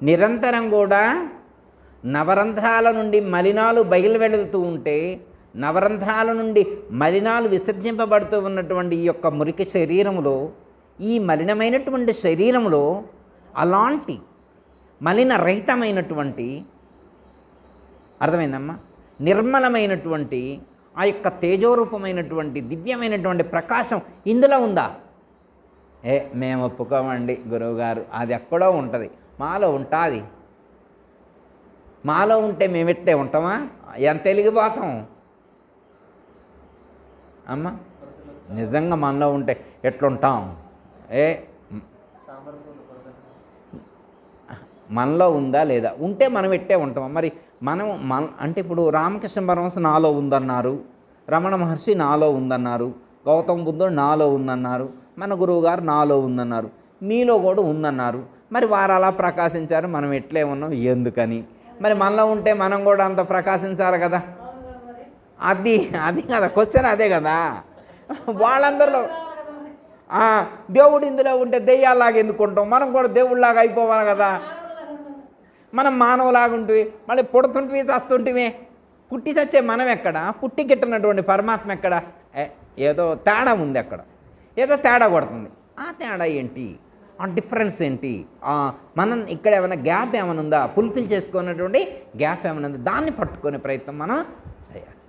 నిరంతరం కూడా నవరంధ్రాల నుండి మలినాలు బయలు వెళుతూ ఉంటే, నవరంధ్రాల నుండి మలినాలు విసర్జింపబడుతూ ఉన్నటువంటి ఈ యొక్క మురికి శరీరములో, ఈ మలినమైనటువంటి శరీరములో అలాంటి మలిన రహితమైనటువంటి, అర్థమైందమ్మా, నిర్మలమైనటువంటి ఆ యొక్క తేజోరూపమైనటువంటి దివ్యమైనటువంటి ప్రకాశం ఇందులో ఉందా? మేము ఒప్పుకోమండి గురువుగారు, అది ఎక్కడో ఉంటుంది. మాలో ఉంటుంది. మాలో ఉంటే మేము ఎట్టే ఉంటామా? ఎంత వెలిగిపోతాం అమ్మ? నిజంగా మనలో ఉంటే ఎట్లుంటాం? మనలో ఉందా లేదా? ఉంటే మనం ఎట్టే ఉంటాం. మరి మనం అంటే ఇప్పుడు రామకృష్ణ పరమహంస నాలో ఉందన్నారు, రమణ మహర్షి నాలో ఉందన్నారు, గౌతమ బుద్ధుడు నాలో ఉందన్నారు, మన గురువుగారు నాలో ఉందన్నారు, మీలో కూడా ఉందన్నారు. మరి వారు అలా ప్రకాశించారు, మనం ఎట్లే ఉన్నాం ఎందుకని? మరి మనలో ఉంటే మనం కూడా అంత ప్రకాశించాలి కదా. అది కదా క్వశ్చన్, అదే కదా. వాళ్ళందరిలో దేవుడు ఇందులో ఉంటే దెయ్యాలాగా ఎందుకుంటాం? మనం కూడా దేవుళ్ళలాగా అయిపోవాలి కదా. మనం మానవులాగా ఉంటుంది, మళ్ళీ పుడుతుంటివి చస్తుంటివి. పుట్టి చచ్చే మనం ఎక్కడ? పుట్టి గిట్టినటువంటి పరమాత్మ ఎక్కడ? ఏదో తేడా ఉంది అక్కడ, ఏదో తేడా కొడుతుంది. ఆ తేడా ఏంటి? ఆ డిఫరెన్స్ ఏంటి? మనం ఇక్కడ ఏమైనా గ్యాప్ ఏమైనా ఉందా? ఫుల్ఫిల్ చేసుకున్నటువంటి గ్యాప్ ఏమైనా ఉందా? దాన్ని పట్టుకునే ప్రయత్నం మనం చేయాలి.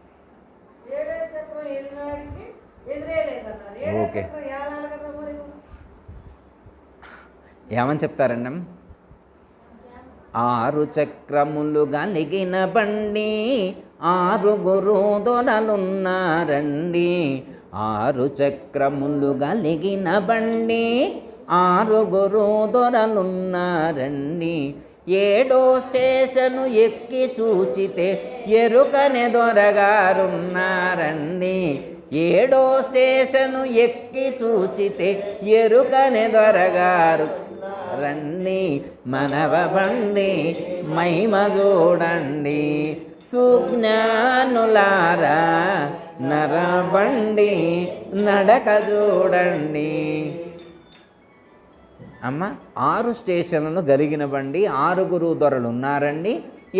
ఓకే, ఏమని చెప్తారండి? 6 చక్రములు కలిగిన బండి 6 దొరలున్నారండి. 6 చక్రములు కలిగిన బండి 6 దొరలున్నారండి. 7వ స్టేషను ఎక్కి చూచితే ఎరుకనే దొరగారున్నారండి. 7వ స్టేషను ఎక్కి చూచితే ఎరుకనే దొరగారు రండి. మనవబండి మహిమ చూడండి, సుజ్ఞానులారా నరబండి నడక చూడండి. అమ్మ, 6 స్టేషన్లను కలిగిన బండి 6 దొరలు ఉన్నారండి.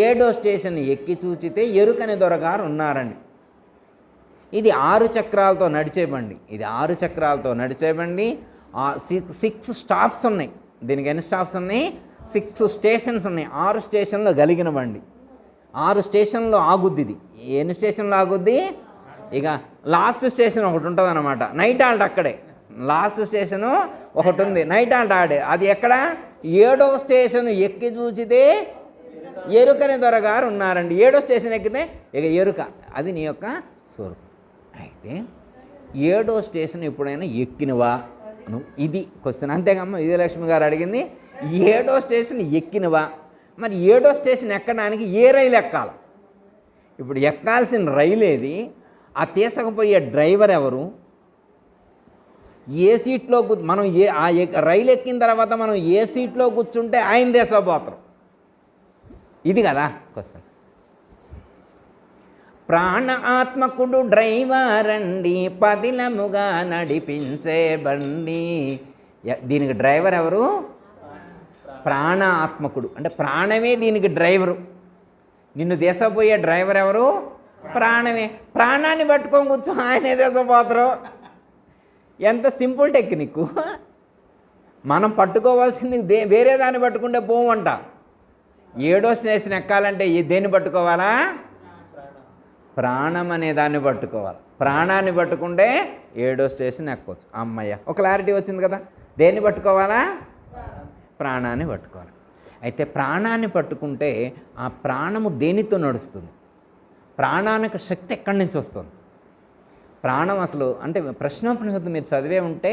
7వ స్టేషన్ ఎక్కి చూచితే ఎరుకని దొరగారు ఉన్నారండి. ఇది 6 చక్రాలతో నడిచే బండి. ఇది 6 చక్రాలతో నడిచే బండి. 6 స్టాప్స్ ఉన్నాయి. దీనికి ఎన్ని స్టాప్స్ ఉన్నాయి? 6 స్టేషన్స్ ఉన్నాయి. 6 స్టేషన్లో కలిగిన బండి 6 స్టేషన్లో ఆగుద్ది. ఇది ఎన్ని స్టేషన్లో ఆగుద్ది? ఇక లాస్ట్ స్టేషన్ ఒకటి ఉంటుంది అన్నమాట. నైట్ ఆల్ట్ అక్కడే లాస్ట్ స్టేషను ఒకటి ఉంది, నైట్ ఆల్ట్ ఆడే. అది ఎక్కడ? 7వ స్టేషన్ ఎక్కి చూచితే ఎరుకని దొరగారు ఉన్నారండి. 7వ స్టేషన్ ఎక్కితే ఇక ఎరుక, అది నీ యొక్క స్వరూపం. అయితే 7వ స్టేషన్ ఎప్పుడైనా ఎక్కినవా నువ్వు? ఇది క్వశ్చన్, అంతేకమ్మా. విజయలక్ష్మి గారు అడిగింది 7వ స్టేషన్ ఎక్కినవా? మరి 7వ స్టేషన్ ఎక్కడానికి ఏ రైలు ఎక్కాలి? ఇప్పుడు ఎక్కాల్సిన రైలు ఏది? ఆ తీసుకుపోయే డ్రైవర్ ఎవరు? ఏ సీట్లో మనం రైలు ఎక్కిన తర్వాత మనం ఏ సీట్లో కూర్చుంటే ఆయన దేశపోతారు. ఇది కదా క్వశ్చన్. ప్రాణ ఆత్మకుడు డ్రైవర్ అండి, పదిలముగా నడిపించే బండి. దీనికి డ్రైవర్ ఎవరు? ప్రాణ ఆత్మకుడు. అంటే ప్రాణమే దీనికి డ్రైవరు. నిన్ను దేశపోయే డ్రైవర్ ఎవరు? ప్రాణమే. ప్రాణాన్ని పట్టుకొని కూర్చో ఆయనే దేశపోతారు. ఎంత సింపుల్ టెక్నిక్. మనం పట్టుకోవాల్సింది వేరే దాన్ని పట్టుకుంటే పోవంట. 7వ స్టేషన్ ఎక్కాలంటే దేన్ని పట్టుకోవాలా? ప్రాణం అనే దాన్ని పట్టుకోవాలి. ప్రాణాన్ని పట్టుకుంటే 7వ స్టేషన్ ఎక్కొచ్చు. అమ్మయ్య, ఒక క్లారిటీ వచ్చింది కదా. దేన్ని పట్టుకోవాలా? ప్రాణాన్ని పట్టుకోవాలి. అయితే ప్రాణాన్ని పట్టుకుంటే ఆ ప్రాణము దేనితో నడుస్తుంది? ప్రాణానికి శక్తి ఎక్కడి నుంచి వస్తుంది? ప్రాణం అసలు అంటే ప్రశ్నోపనిషత్తు మీరు చదివే ఉంటే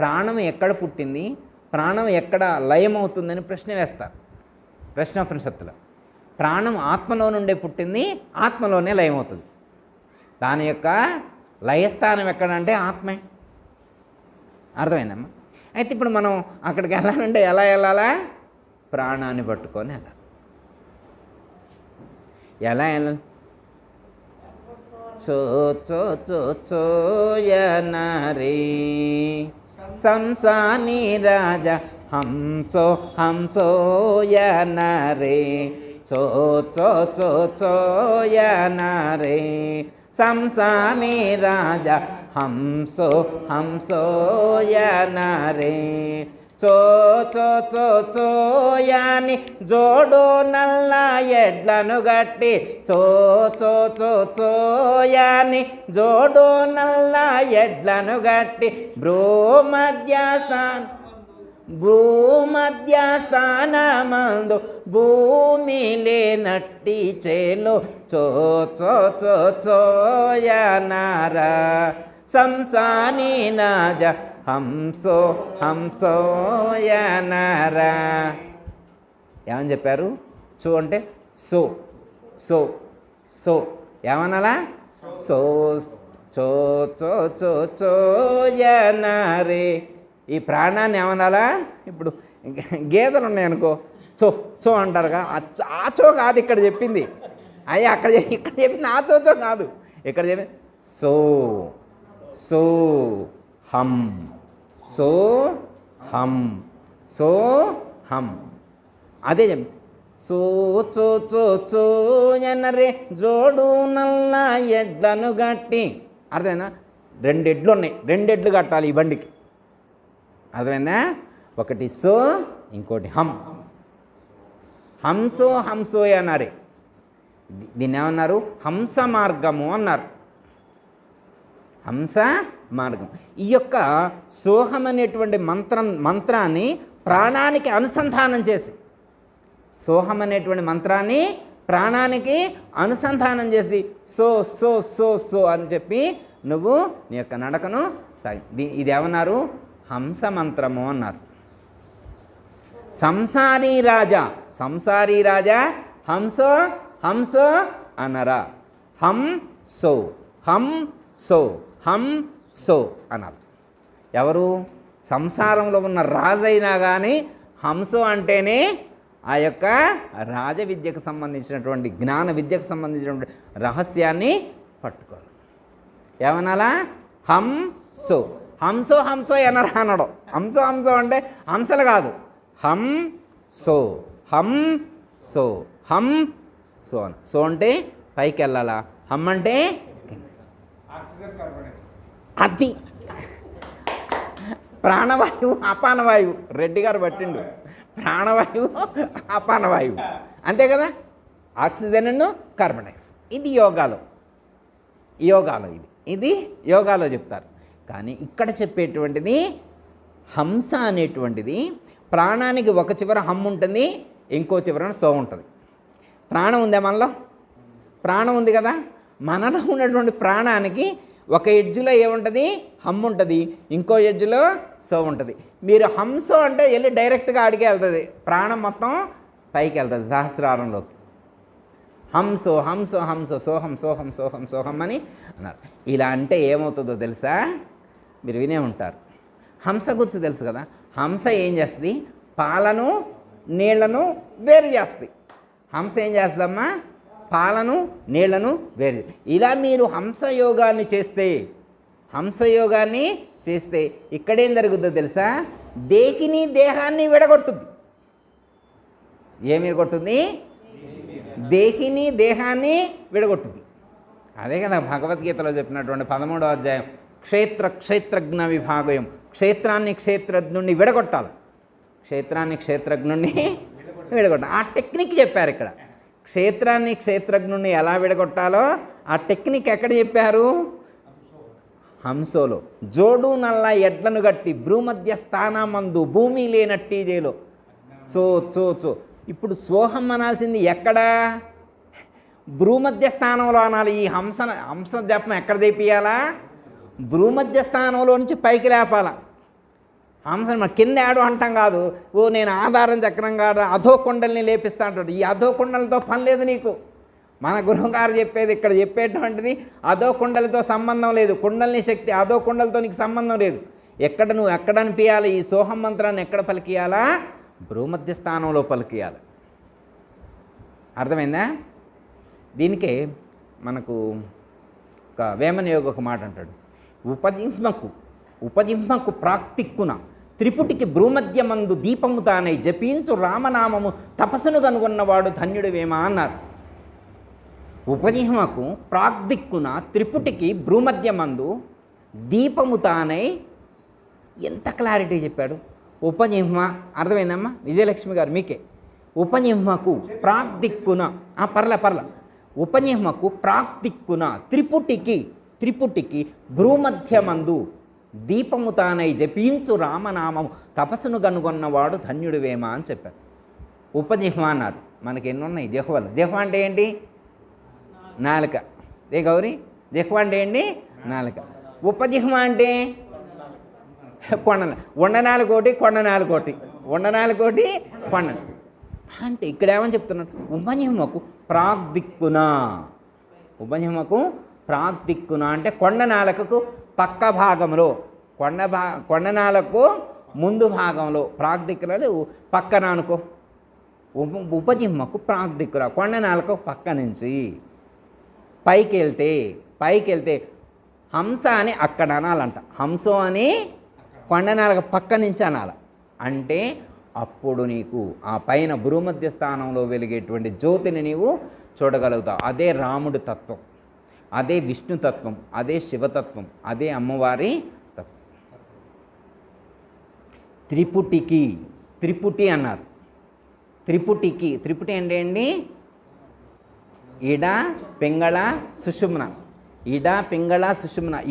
ప్రాణం ఎక్కడ పుట్టింది, ప్రాణం ఎక్కడ లయమవుతుందని ప్రశ్న వేస్తారు ప్రశ్నోపనిషత్తులో. ప్రాణం ఆత్మలో నుండే పుట్టింది, ఆత్మలోనే లయమవుతుంది. దాని యొక్క లయస్థానం ఎక్కడంటే ఆత్మే. అర్థమైందమ్మా? అయితే ఇప్పుడు మనం అక్కడికి వెళ్ళాలంటే ఎలా వెళ్ళాలా? ప్రాణాన్ని పట్టుకొని వెళ్ళాలి. ఎలా వెళ్ళాలి? చో చో చో చోయనరే సంసాని రాజా హంసో హంసోయనరే చో చో చో చోయనరే సంసాని రాజా హంసో హంసోయనరే చో చో చో చోయాని జోడు నల్ల ఎడ్లను గట్టి చో చో చో చోయాని జోడు నల్ల ఎడ్లను గట్టి భూమధ్యస్థానమందు భూమి లేనట్టి చేలో చో చో చో చోయనారా సంసాని నాజ హంసో హంసోయనరా. ఏమని చెప్పారు? చో అంటే సో సో సో ఏమనాలా? సో చో చో చో చోయనరే. ఈ ప్రాణాన్ని ఏమనాలా? ఇప్పుడు గేదెలు ఉన్నాయనుకో, చో చో అంటారుగా. ఆ చో కాదు ఇక్కడ చెప్పింది. అయ్యా ఇక్కడ చెప్పింది ఆ చో చో కాదు. ఇక్కడ చెప్పింది సో సో హం సో హం సో హం. అదే చెప్ సో చో చో చోయనరే జోడు నల్ల ఎడ్లను గట్టి. అర్థమైందా? 2 ఎడ్లు ఉన్నాయి, 2 ఎడ్లు కట్టాలి ఈ బండికి. అర్థమైందా? ఒకటి సో, ఇంకోటి హం. హంసో హంసోయనరే. దీన్ని ఏమన్నారు? హంస మార్గము అన్నారు. హంస మార్గం. ఈ యొక్క సోహం అనేటువంటి మంత్రాన్ని ప్రాణానికి అనుసంధానం చేసి, సోహం అనేటువంటి మంత్రాన్ని ప్రాణానికి అనుసంధానం చేసి సో సో సో సో అని చెప్పి నువ్వు నీ యొక్క నడకను సాగి. ఇదేమన్నారు? హంస మంత్రము అన్నారు. సంసారీ రాజా, సంసారీ రాజా హంసో హంసో అనరా. హం సో హం సో హం సో అన్నారు. ఎవరు? సంసారంలో ఉన్న రాజైనా కానీ హంసో అంటేనే ఆ యొక్క రాజ విద్యకు సంబంధించినటువంటి జ్ఞాన విద్యకు సంబంధించినటువంటి రహస్యాన్ని పట్టుకోవాలి. ఏమనాలా? హం సో హంసో హంసో అనరా అనడం. హంసో హంసో అంటే హంసలు కాదు, హం సో హం సో హం సో అని. సో అంటే పైకి వెళ్ళాలా, హమ్ అంటే అది ప్రాణవాయువు అపానవాయువు. రెడ్డి గారు పట్టిండు. ప్రాణవాయువు అపానవాయువు అంతే కదా. Oxygen and carbon dioxide. ఇది యోగాలో ఇది యోగాలో చెప్తారు. కానీ ఇక్కడ చెప్పేటువంటిది హంస అనేటువంటిది ప్రాణానికి ఒక చివర హమ్ ఉంటుంది, ఇంకో చివరన సో ఉంటుంది. ప్రాణం ఉందే మనలో? ప్రాణం ఉంది కదా. మనలో ఉన్నటువంటి ప్రాణానికి ఒక ఎడ్జ్లో ఏముంటుంది? హమ్ ఉంటుంది, ఇంకో ఎడ్జ్లో సో ఉంటుంది. మీరు హంసో అంటే వెళ్ళి డైరెక్ట్గా అడిగే వెళ్తుంది, ప్రాణం మొత్తం పైకి వెళ్తుంది సహస్రారంలోకి. హంసో హంసో హంసో సోహం సోహం సోహం సోహం అని అన్నారు. ఇలా అంటే ఏమవుతుందో తెలుసా? మీరు వినే ఉంటారు. హంస గురించి తెలుసు కదా. హంస ఏం చేస్తుంది? పాలను నీళ్లను వేరు చేస్తుంది. హంస ఏం చేస్తుందమ్మా? పాలను నీళ్లను వేరు. ఇలా మీరు హంసయోగాన్ని చేస్తే ఇక్కడేం జరుగుతుందో తెలుసా? దేహాన్ని విడగొట్టుద్ది. ఏమి విడగొట్టుద్ది? దేహాన్ని విడగొట్టుద్ది. అదే కదా భగవద్గీతలో చెప్పినటువంటి 13వ అధ్యాయం క్షేత్రజ్ఞ విభాగయం. క్షేత్రాన్ని క్షేత్రజ్ఞుణ్ణి విడగొట్టాలి. క్షేత్రాన్ని క్షేత్రజ్ఞుణ్ణి విడగొట్టాలి. ఆ టెక్నిక్ చెప్పారు ఇక్కడ. క్షేత్రాన్ని క్షేత్రజ్ఞుణ్ణి ఎలా విడగొట్టాలో ఆ టెక్నిక్ ఎక్కడ చెప్పారు? హంసోలో. జోడు నల్ల ఎడ్లను గట్టి భ్రూమధ్య స్థానమందు భూమి లేనట్టి జేలో. సో చో చో. ఇప్పుడు సోహం అనాల్సింది ఎక్కడ? భ్రూమధ్య స్థానంలో అనాలి. ఈ హంస జపం ఎక్కడ తెప్పియాలా? భ్రూమధ్య స్థానంలో నుంచి పైకి లేపాల. హంసను మన కింద ఆడు అంటాం కాదు. ఓ నేను ఆధారం చక్రం కాదు అధో కొండల్ని లేపిస్తా అంటాడు. ఈ అధో కొండలతో పని లేదు నీకు. మన గురువుగారు చెప్పేది ఇక్కడ చెప్పేటువంటిది అధో కుండలతో సంబంధం లేదు. కుండలిని శక్తి అధో కుండలతో నీకు సంబంధం లేదు. నువ్వు ఎక్కడ అనిపించాలి? ఈ సోహం మంత్రాన్ని ఎక్కడ పలికియాలా? భ్రూమధ్య స్థానంలో పలికియాలి. అర్థమైందా? దీనికే మనకు ఒక వేమన యోగి ఒక మాట అంటాడు. ఉపజిహ్మకు ప్రాక్తిక్కున త్రిపుటికి భ్రూమధ్యమందు దీపము తానై జపించు రామనామము తపస్సును కనుగొన్నవాడు ధన్యుడివేమా అన్నారు. ఉపజిహ్మకు ప్రాగ్దిక్కున త్రిపుటికి భ్రూమధ్యమందు దీపము తానై. ఎంత క్లారిటీ చెప్పాడు. ఉపజిహ్మ అర్థమైందమ్మా? విజయలక్ష్మి గారు మీకే. ఉపజిహ్మకు ప్రాగ్దిక్కున పర్ల ఉపజిహ్మకు ప్రాగ్దిక్కున త్రిపుటికి భ్రూమధ్యమందు దీపము తానై జపించు రామనామము తపస్సును కనుగొన్నవాడు ధన్యుడివేమా అని చెప్పారు. ఉపజిహ్మ అన్నారు. మనకి ఎన్ని ఉన్నాయి జిహ్వలు? జిహ్వ అంటే ఏంటి? నాలుక. ఏ గౌరీ? జిహ్వ అంటే ఏంటి? నాలుక. ఉపజిహ్మ అంటే ఉండనాలుకోటి కొండనాలుకోటి కొండ అంటే ఇక్కడ ఏమని చెప్తున్నాడు? ఉపజిహ్మకు ప్రాగ్దిక్కున అంటే కొండనాలుకకు పక్క భాగంలో, కొండనాలకు ముందు భాగంలో, ప్రాగ్దిక్కునలు పక్కన అనుకో. ఉపజిహ్మకు ప్రాగ్దిక్కున కొండనాలకు పక్క నుంచి పైకి వెళ్తే హంస అని అక్కడ అనాలంట. హంసో అని కొండనాలకు పక్క నుంచి అనాలి. అంటే అప్పుడు నీకు ఆ పైన భూమధ్య స్థానంలో వెలిగేటువంటి జ్యోతిని నీవు చూడగలుగుతావు. అదే రాముడి తత్వం, అదే విష్ణుతత్వం, అదే శివతత్వం, అదే అమ్మవారి తత్వం. త్రిపుటి అన్నారు. త్రిపుటి అంటే ఏంటి? ఇడ పింగళ సుషుమ్న.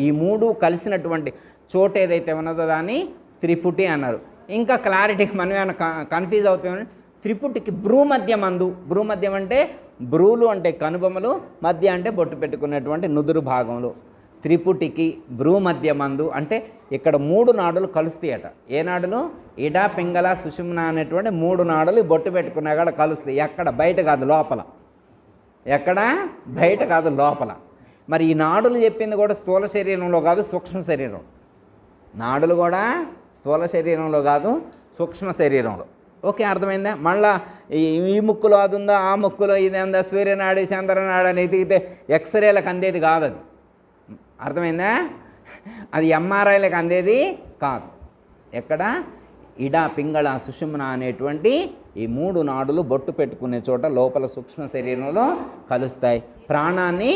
ఈ మూడు కలిసినటువంటి చోటు ఏదైతే ఉన్నదో దాన్ని త్రిపుటి అన్నారు. ఇంకా క్లారిటీకి మనం ఏమైనా కన్ఫ్యూజ్ అవుతామని, త్రిపుటికి భ్రూమధ్యం అంటే బ్రూలు అంటే కనుబొమ్మలు, మధ్య అంటే బొట్టు పెట్టుకున్నటువంటి నుదురు భాగంలో. త్రిపుటికి భ్రూమధ్యమందు అంటే ఇక్కడ 3 నాడులు కలుస్తాయట. ఏ నాడులు? ఇడ పింగళ సుషుమ్న అనేటువంటి 3 నాడులు బొట్టు పెట్టుకున్నా కూడా కలుస్తాయి. ఎక్కడ? బయట కాదు, లోపల. ఎక్కడ? బయట కాదు, లోపల. మరి ఈ నాడులు చెప్పింది కూడా స్థూల శరీరంలో కాదు, సూక్ష్మ శరీరం. నాడులు కూడా స్థూల శరీరంలో కాదు, సూక్ష్మ శరీరంలో. ఓకే, అర్థమైందా? మళ్ళీ ఈ ముక్కులో అది ఉందా, ఆ ముక్కులో ఇది ఉందా, సూర్యనాడి చంద్రనాడు అని ఎతికితే ఎక్స్రేలకు అందేది కాదు. అది అర్థమైందా? అది ఎంఆర్ఐలకు అందేది కాదు. ఎక్కడ? ఇడ పింగళ సుషుమ్న అనేటువంటి ఈ 3 నాడులు బొట్టు పెట్టుకునే చోట లోపల సూక్ష్మ శరీరంలో కలుస్తాయి. ప్రాణాన్ని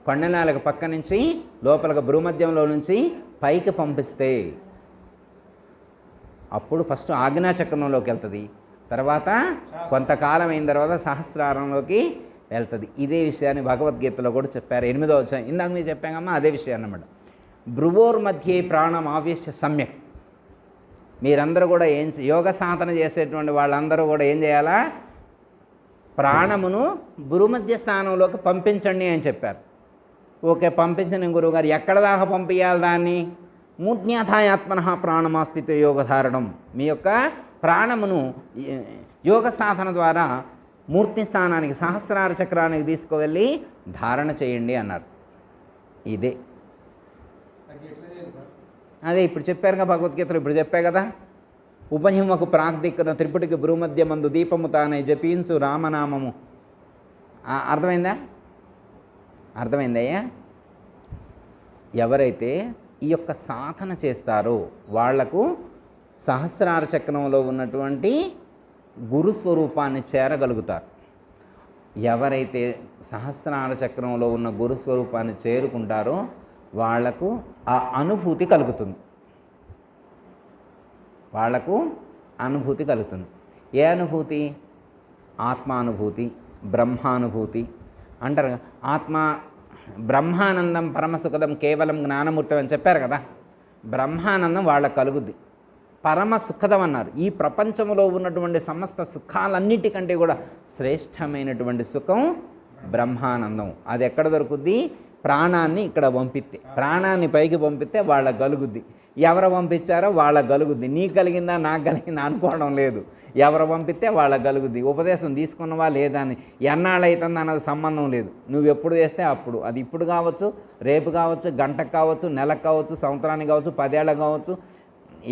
కొండనాలకు పక్క నుంచి లోపల భ్రూమధ్యంలో నుంచి పైకి పంపిస్తే అప్పుడు ఫస్ట్ ఆజ్ఞాచక్రంలోకి వెళ్తుంది. తర్వాత కొంతకాలం అయిన తర్వాత సహస్రారంలోకి వెళ్తుంది. ఇదే విషయాన్ని భగవద్గీతలో కూడా చెప్పారు. 8వ అధ్యాయం. ఇందాక మీరు చెప్పామమ్మా, అదే విషయం అన్నమాట. భ్రువోర్మధ్యే ప్రాణం ఆవేశ్య సమ్యక్. మీరందరూ కూడా యోగ సాధన చేసేటువంటి వాళ్ళందరూ కూడా ఏం చేయాలా? ప్రాణమును భ్రూమధ్య స్థానంలోకి పంపించండి అని చెప్పారు. ఓకే, పంపించండి గురువుగారు. ఎక్కడ దాకా పంపించాలి దాన్ని? మూర్ధ్యాధాయాత్మన ప్రాణమాస్థిత యోగధారణం. మీ యొక్క ప్రాణమును యోగ సాధన ద్వారా మూర్తి స్థానానికి, సహస్రార చక్రానికి తీసుకువెళ్ళి ధారణ చేయండి అన్నారు. ఇదే అదే ఇప్పుడు చెప్పారుగా భగవద్గీతలో. ఇప్పుడు చెప్పా కదా, ఉపహిమకు ప్రాగ్దిక్కున త్రిపుటికి భ్రూమధ్యమందు దీపము తానై జపించు రామనామము. అర్థమైందయ్యా? ఎవరైతే ఈ యొక్క సాధన చేస్తారో వాళ్లకు సహస్రార చక్రంలో ఉన్నటువంటి గురుస్వరూపాన్ని చేరగలుగుతారు. ఎవరైతే సహస్రార చక్రంలో ఉన్న గురుస్వరూపాన్ని చేరుకుంటారో వాళ్లకు ఆ అనుభూతి కలుగుతుంది. వాళ్లకు అనుభూతి కలుగుతుంది. ఏ అనుభూతి? ఆత్మానుభూతి, బ్రహ్మానుభూతి అంటారు. ఆత్మ బ్రహ్మానందం పరమసుఖదం కేవలం జ్ఞానమూర్తం అని చెప్పారు కదా. బ్రహ్మానందం వాళ్ళకు కలుగుద్ది. పరమ సుఖదం అన్నారు. ఈ ప్రపంచంలో ఉన్నటువంటి సమస్త సుఖాలన్నిటికంటే కూడా శ్రేష్టమైనటువంటి సుఖం బ్రహ్మానందం. అది ఎక్కడ దొరుకుద్ది? ప్రాణాన్ని ఇక్కడ పంపిస్తే, ప్రాణాన్ని పైకి పంపిస్తే వాళ్ళకు కలుగుద్ది. ఎవరు పంపించారో వాళ్ళకు కలుగుద్ది. నీకు కలిగిందా నాకు కలిగిందా అనుకోవడం లేదు. ఎవరు పంపిస్తే వాళ్ళకు కలుగుద్ది. ఉపదేశం తీసుకున్నవా లేదా అని ఎన్నాళ్ళు అవుతుంది అన్నది సంబంధం లేదు. నువ్వు ఎప్పుడు చేస్తే అప్పుడు. అది ఇప్పుడు కావచ్చు, రేపు కావచ్చు, గంటకు కావచ్చు, నెలకు కావచ్చు, సంవత్సరానికి కావచ్చు, 10 ఏళ్ళకు కావచ్చు,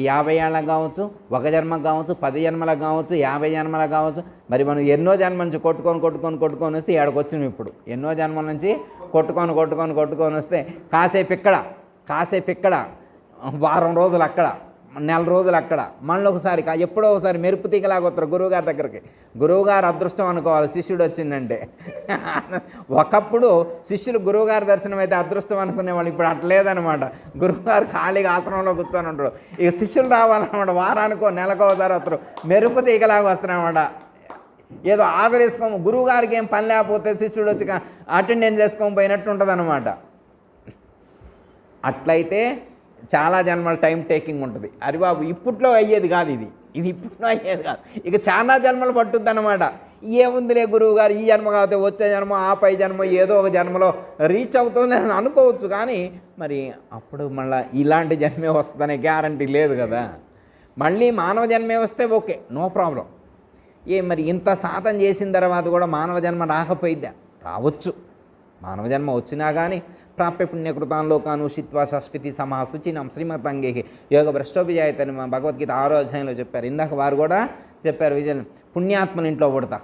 50 ఏళ్ళకు కావచ్చు, 1 జన్మకు కావచ్చు, 10 జన్మలకు కావచ్చు, 50 జన్మలకు కావచ్చు. మరి మనం ఎన్నో జన్మల నుంచి కొట్టుకొని వస్తే ఏడకు వచ్చినాం. ఇప్పుడు ఎన్నో జన్మల నుంచి కొట్టుకొని వస్తే కాసేపు ఇక్కడ వారం రోజులు అక్కడ, నెల రోజులు అక్కడ, మళ్ళీ ఒకసారి ఎప్పుడో ఒకసారి మెరుపు తీగలాగా వస్తారు గురువుగారి దగ్గరికి. గురువుగారు అదృష్టం అనుకోవాలి శిష్యుడు వచ్చిందంటే. ఒకప్పుడు శిష్యులు గురువుగారి దర్శనం అయితే అదృష్టం అనుకునేవాళ్ళు. ఇప్పుడు అట్లేదనమాట. గురువుగారు ఖాళీగా ఆశ్రమంలో కూర్చొని ఉంటారు. ఇక శిష్యులు రావాలన్నమాట. వారానికో నెలకో ఒకసారి వస్తారు. మెరుపు తీగలాగా వస్తారన్నమాట. ఏదో ఆదరేసుకోము. గురువుగారికి ఏం పని లేకపోతే శిష్యుడు వచ్చి అటెండెన్స్ చేసుకొని పోయినట్టు ఉంటుంది అనమాట. అట్లయితే చాలా జన్మల టైం టేకింగ్ ఉంటుంది. అరే బాబు ఇప్పట్లో అయ్యేది కాదు ఇది ఇప్పట్లో అయ్యేది కాదు. ఇక చాలా జన్మలు పట్టుద్ది అనమాట. ఏముందిలే గురువు గారు, ఈ జన్మ కాకపోతే వచ్చే జన్మ, ఆ పై జన్మ, ఏదో ఒక జన్మలో రీచ్ అవుతుంది అని అనుకోవచ్చు. కానీ మరి అప్పుడు మళ్ళీ ఇలాంటి జన్మే వస్తుందనే గ్యారంటీ లేదు కదా. మళ్ళీ మానవ జన్మే వస్తే ఓకే, నో ప్రాబ్లం. మరి ఇంత సాధన చేసిన తర్వాత కూడా మానవ జన్మ రాకపోయిద్దా? రావచ్చు. మానవ జన్మ వచ్చినా కానీ ప్రాప్య పుణ్యకృతాన్లోకాను శిత్వా శాశ్వతి సమా శుచినం శ్రీమతాంగే యోగ భ్రష్టోభిజాయతని మా భగవద్గీత 6వ అధ్యాయంలో చెప్పారు. ఇందాక వారు కూడా చెప్పారు, విజయ పుణ్యాత్మల ఇంట్లో పుడతా,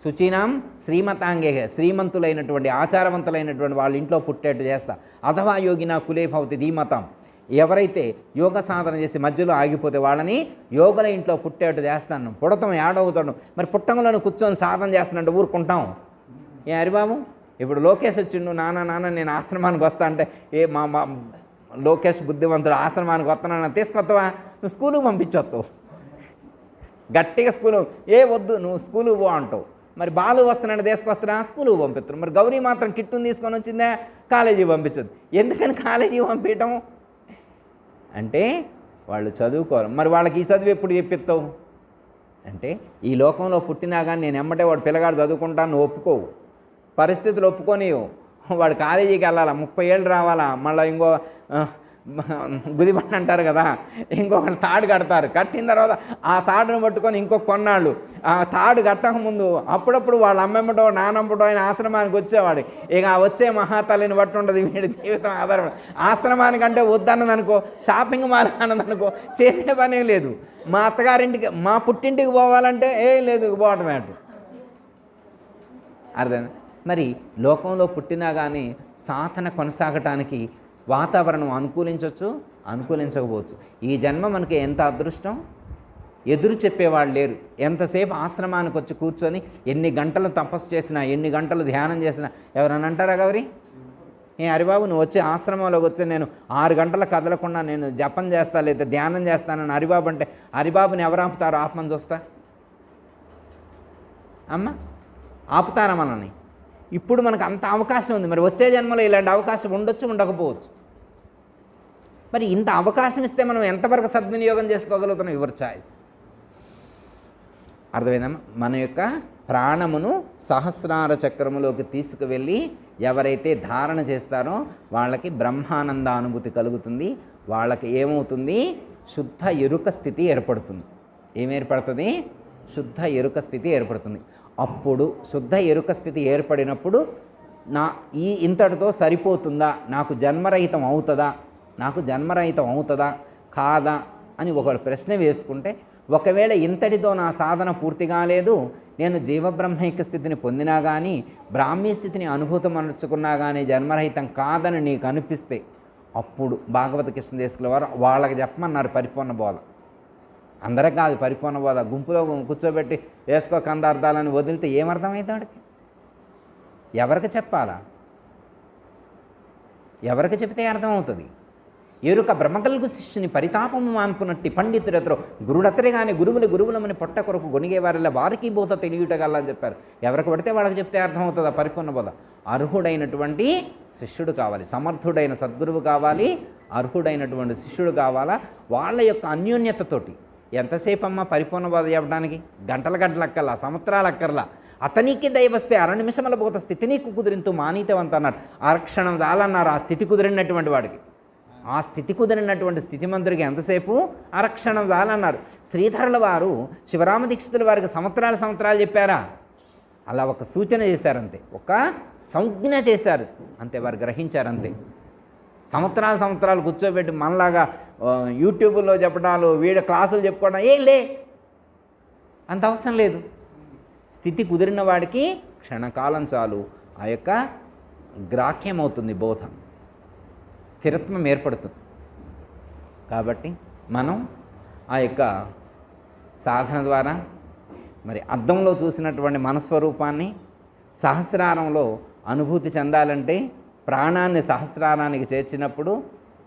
శుచినాం శ్రీమతాంగే శ్రీమంతులైనటువంటి ఆచారవంతులైనటువంటి వాళ్ళ ఇంట్లో పుట్టేట్టు చేస్తా, అథవా యోగినా కులే భవతి ధీమతాం ఎవరైతే యోగ సాధన చేసి మధ్యలో ఆగిపోతే వాళ్ళని యోగుల ఇంట్లో పుట్టేట్టు చేస్తాను. పుడతాం ఏడవుతాడు. మరి పుట్టంలోనే కూర్చొని సాధన చేస్తానంటే ఊరుకుంటాం? ఏ హరిబాబు ఇప్పుడు లోకేష్ వచ్చిండు, నాన్న నేను ఆశ్రమానికి వస్తా అంటే, మా లోకేష్ బుద్ధివంతుడు ఆశ్రమానికి వస్తానన్నా తీసుకొస్తావా? నువ్వు స్కూలుకి పంపించొస్తావు. గట్టిగా స్కూలు వద్దు నువ్వు స్కూలుకి పో అంటావు. మరి బాలు వస్తున్నాడు తీసుకొస్తారా? స్కూలుకి పంపిస్తారు. మరి గౌరీ మాత్రం కిట్టుని తీసుకొని వచ్చిందే కాలేజీకి పంపించదు. ఎందుకని కాలేజీకి పంపించటం అంటే వాళ్ళు చదువుకోవాలి. మరి వాళ్ళకి ఈ చదువు ఎప్పుడు చెప్పిస్తావు అంటే, ఈ లోకంలో పుట్టినా కానీ నేను ఎమ్మటే వాడు పిల్లగాడు చదువుకుంటాను ఒప్పుకోవు. పరిస్థితులు ఒప్పుకోనివు. వాడు కాలేజీకి వెళ్ళాలా, 30 ఏళ్ళు రావాలా, మళ్ళీ ఇంకో గుదిబండి అంటారు కదా, ఇంకొక తాడు కడతారు. కట్టిన తర్వాత ఆ తాడును పట్టుకొని ఇంకొక కొన్నాళ్ళు ఆ తాడు కట్టక ముందు అప్పుడప్పుడు వాళ్ళ అమ్మెమ్మటో నానమ్మటో ఆయన ఆశ్రమానికి వచ్చేవాడు. ఇక వచ్చే మహాతల్లిని బట్టి ఉంటుంది వీడి జీవితం ఆధారపడి. ఆశ్రమానికంటే వద్దన్నదనుకో, షాపింగ్ మాల్ అన్నదనుకో, చేసే పనే లేదు. మా అత్తగారింటికి మా పుట్టింటికి పోవాలంటే లేదు పోవటమే అటు. అర్థం? మరి లోకంలో పుట్టినా కానీ సాధన కొనసాగటానికి వాతావరణం అనుకూలించవచ్చు, అనుకూలించకపోవచ్చు. ఈ జన్మ మనకి ఎంత అదృష్టం. ఎదురు చెప్పేవాళ్ళు లేరు. ఎంతసేపు ఆశ్రమానికి వచ్చి కూర్చొని ఎన్ని గంటలు తపస్సు చేసినా, ఎన్ని గంటలు ధ్యానం చేసినా ఎవరన్నా అంటారా గౌరీ? హరిబాబు నువ్వు వచ్చి ఆశ్రమంలోకి వచ్చి నేను 6 గంటలు కదలకుండా నేను జపం చేస్తా లేదా ధ్యానం చేస్తానని హరిబాబు అంటే, హరిబాబుని ఎవరు ఆపుతారు? ఆపమని చూస్తా అమ్మ, ఆపుతారా మనని? ఇప్పుడు మనకు అంత అవకాశం ఉంది. మరి వచ్చే జన్మలో ఇలాంటి అవకాశం ఉండొచ్చు, ఉండకపోవచ్చు. మరి ఇంత అవకాశం ఇస్తే మనం ఎంతవరకు సద్వినియోగం చేసుకోగలుగుతున్నాం? Your choice. అర్థమైందమ్మా? మన యొక్క ప్రాణమును సహస్రార చక్రములోకి తీసుకువెళ్ళి ఎవరైతే ధారణ చేస్తారో వాళ్ళకి బ్రహ్మానంద అనుభూతి కలుగుతుంది. వాళ్ళకి ఏమవుతుంది? శుద్ధ ఎరుక స్థితి ఏర్పడుతుంది. ఏం ఏర్పడుతుంది? శుద్ధ ఎరుక స్థితి ఏర్పడుతుంది. అప్పుడు శుద్ధ ఎరుక స్థితి ఏర్పడినప్పుడు ఇంతటితో సరిపోతుందా, నాకు జన్మరహితం అవుతుందా కాదా అని ఒకరు ప్రశ్న వేసుకుంటే, ఒకవేళ ఇంతటితో నా సాధన పూర్తి కాలేదు, నేను జీవబ్రహ్మైక్య స్థితిని పొందినా కానీ బ్రాహ్మీ స్థితిని అనుభూతం అనర్చుకున్నా కానీ జన్మరహితం కాదని నీకు అనిపిస్తే, అప్పుడు భాగవత కృష్ణదేశకుల వారు వాళ్ళకి చెప్పమన్నారు పరిపూర్ణ బోధ. అందరూ కాదు పరిపూర్ణ బోధ. గుంపులో కూర్చోబెట్టి వేసుకో కందార్థాలని వదిలితే ఏమర్థమవుతాడికి? ఎవరికి చెప్పాలా? ఎవరికి చెబితే అర్థమవుతుంది? ఎరుక బ్రహ్మకల్గు శిష్యుని పరితాపము మాన్పునట్టి పండితుడెతరో గురుడతరే కానీ గురువులమని పొట్ట కొరకు గొనిగేవారిలా వారికి బోధ తెలియటగల అని చెప్పారు. ఎవరికి పడితే వాళ్ళకి చెప్తే అర్థమవుతుంది ఆ పరిపూర్ణ బోధ. అర్హుడైనటువంటి శిష్యుడు కావాలి, సమర్థుడైన సద్గురువు కావాలి, అర్హుడైనటువంటి శిష్యుడు కావాలా. వాళ్ళ యొక్క అన్యోన్యతతోటి ఎంతసేపు అమ్మ పరిపూర్ణ బోధ చెప్పడానికి? గంటల అక్కర్లా, సంవత్సరాలు అక్కర్లా. అతనికి దయవస్తే అర నిమిషముల బోధ స్థితి నీకు కుదిరింతూ మానీతవంత అన్నారు. అరక్షణం చాలన్నారు ఆ స్థితి కుదిరినటువంటి వాడికి. ఆ స్థితి కుదిరినటువంటి స్థితిమంతుడికి ఎంతసేపు? అరక్షణం చాలన్నారు. శ్రీధరుల వారు శివరామ దీక్షితుల వారికి సంవత్సరాలు చెప్పారా? అలా ఒక సూచన చేశారంతే, ఒక సంజ్ఞ చేశారు అంతే, వారు గ్రహించారంతే. సంవత్సరాలు కూర్చోబెట్టి మనలాగా యూట్యూబ్లో చెప్పడాలు, వీడియో క్లాసులు చెప్పుకోవడం ఏం లే, అంత అవసరం లేదు. స్థితి కుదిరిన వాడికి క్షణకాలం చాలు ఆ యొక్క గ్రాహ్యం అవుతుంది బోధ, స్థిరత్వం ఏర్పడుతుంది. కాబట్టి మనం ఆ యొక్క సాధన ద్వారా మరి అద్దంలో చూసినటువంటి మనస్వరూపాన్ని సహస్రారంలో అనుభూతి చెందాలంటే ప్రాణాన్ని సహస్రారానికి చేర్చినప్పుడు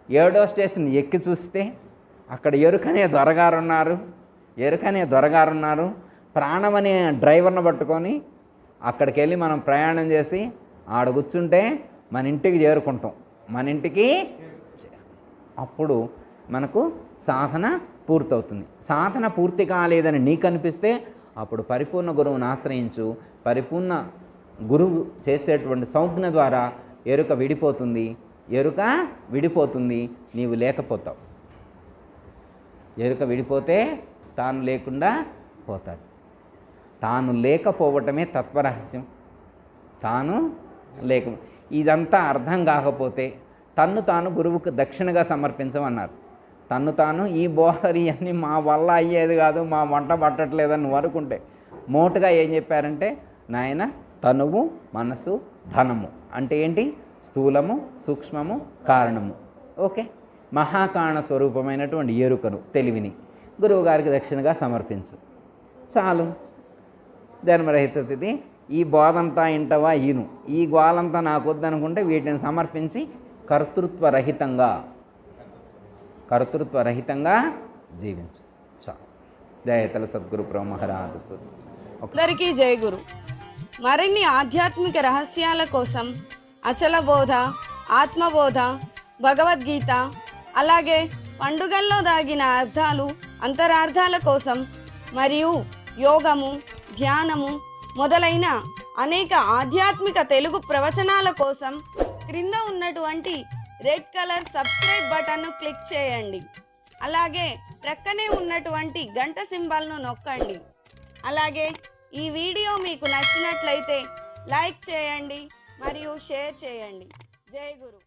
7వ స్టేషన్ ఎక్కి చూస్తే అక్కడ ఎరుకనే దొరగారున్నారు. ప్రాణం అనే డ్రైవర్ను పట్టుకొని అక్కడికి వెళ్ళి మనం ప్రయాణం చేసి ఆడ కూర్చుంటే మన ఇంటికి చేరుకుంటాం. అప్పుడు మనకు సాధన పూర్తవుతుంది. సాధన పూర్తి కాలేదని నీకు అనిపిస్తే అప్పుడు పరిపూర్ణ గురువుని ఆశ్రయించు. పరిపూర్ణ గురువు చేసేటువంటి సంజ్ఞ ద్వారా ఎరుక విడిపోతుంది, నీవు లేకపోతావు. ఎరుక విడిపోతే తాను లేకుండా పోతాడు. తాను లేకపోవటమే తత్వరహస్యం. ఇదంతా అర్థం కాకపోతే తాను గురువుకు దక్షిణగా సమర్పించమన్నారు. తాను ఈ బోధరి అన్నీ మా వల్ల అయ్యేది కాదు, మా వంట పట్టట్లేదని నువ్వు అనుకుంటే మోటుగా ఏం చెప్పారంటే, నాయన తనువు మనసు ధనము అంటే ఏంటి? స్థూలము, సూక్ష్మము, కారణము. ఓకే, మహాకారణ స్వరూపమైనటువంటి ఎరుకను, తెలివిని గురువుగారికి దక్షిణగా సమర్పించు చాలు. జన్మరహిత స్థితి. ఈ బోధంతా ఇంటవా ఈను, ఈ గోలంతా నాకు వద్దనుకుంటే వీటిని సమర్పించి కర్తృత్వరహితంగా జీవించు చాలు. జయతల సద్గురు ప్రభు మహారాజు. అందరికీ జయ గురు. మరిన్ని ఆధ్యాత్మిక రహస్యాల కోసం అచల బోధ, ఆత్మబోధ, భగవద్గీత, అలాగే పండుగల్లో దాగిన అర్థాలు, అంతరార్థాల కోసం మరియు యోగము, ధ్యానము మొదలైన అనేక ఆధ్యాత్మిక తెలుగు ప్రవచనాల కోసం క్రింద ఉన్నటువంటి రెడ్ కలర్ సబ్స్క్రైబ్ బటన్ను క్లిక్ చేయండి. అలాగే ప్రక్కనే ఉన్నటువంటి గంట సింబల్ను నొక్కండి. అలాగే ఈ వీడియో మీకు నచ్చినట్లయితే లైక్ చేయండి మరియు షేర్ చేయండి. జై గురు.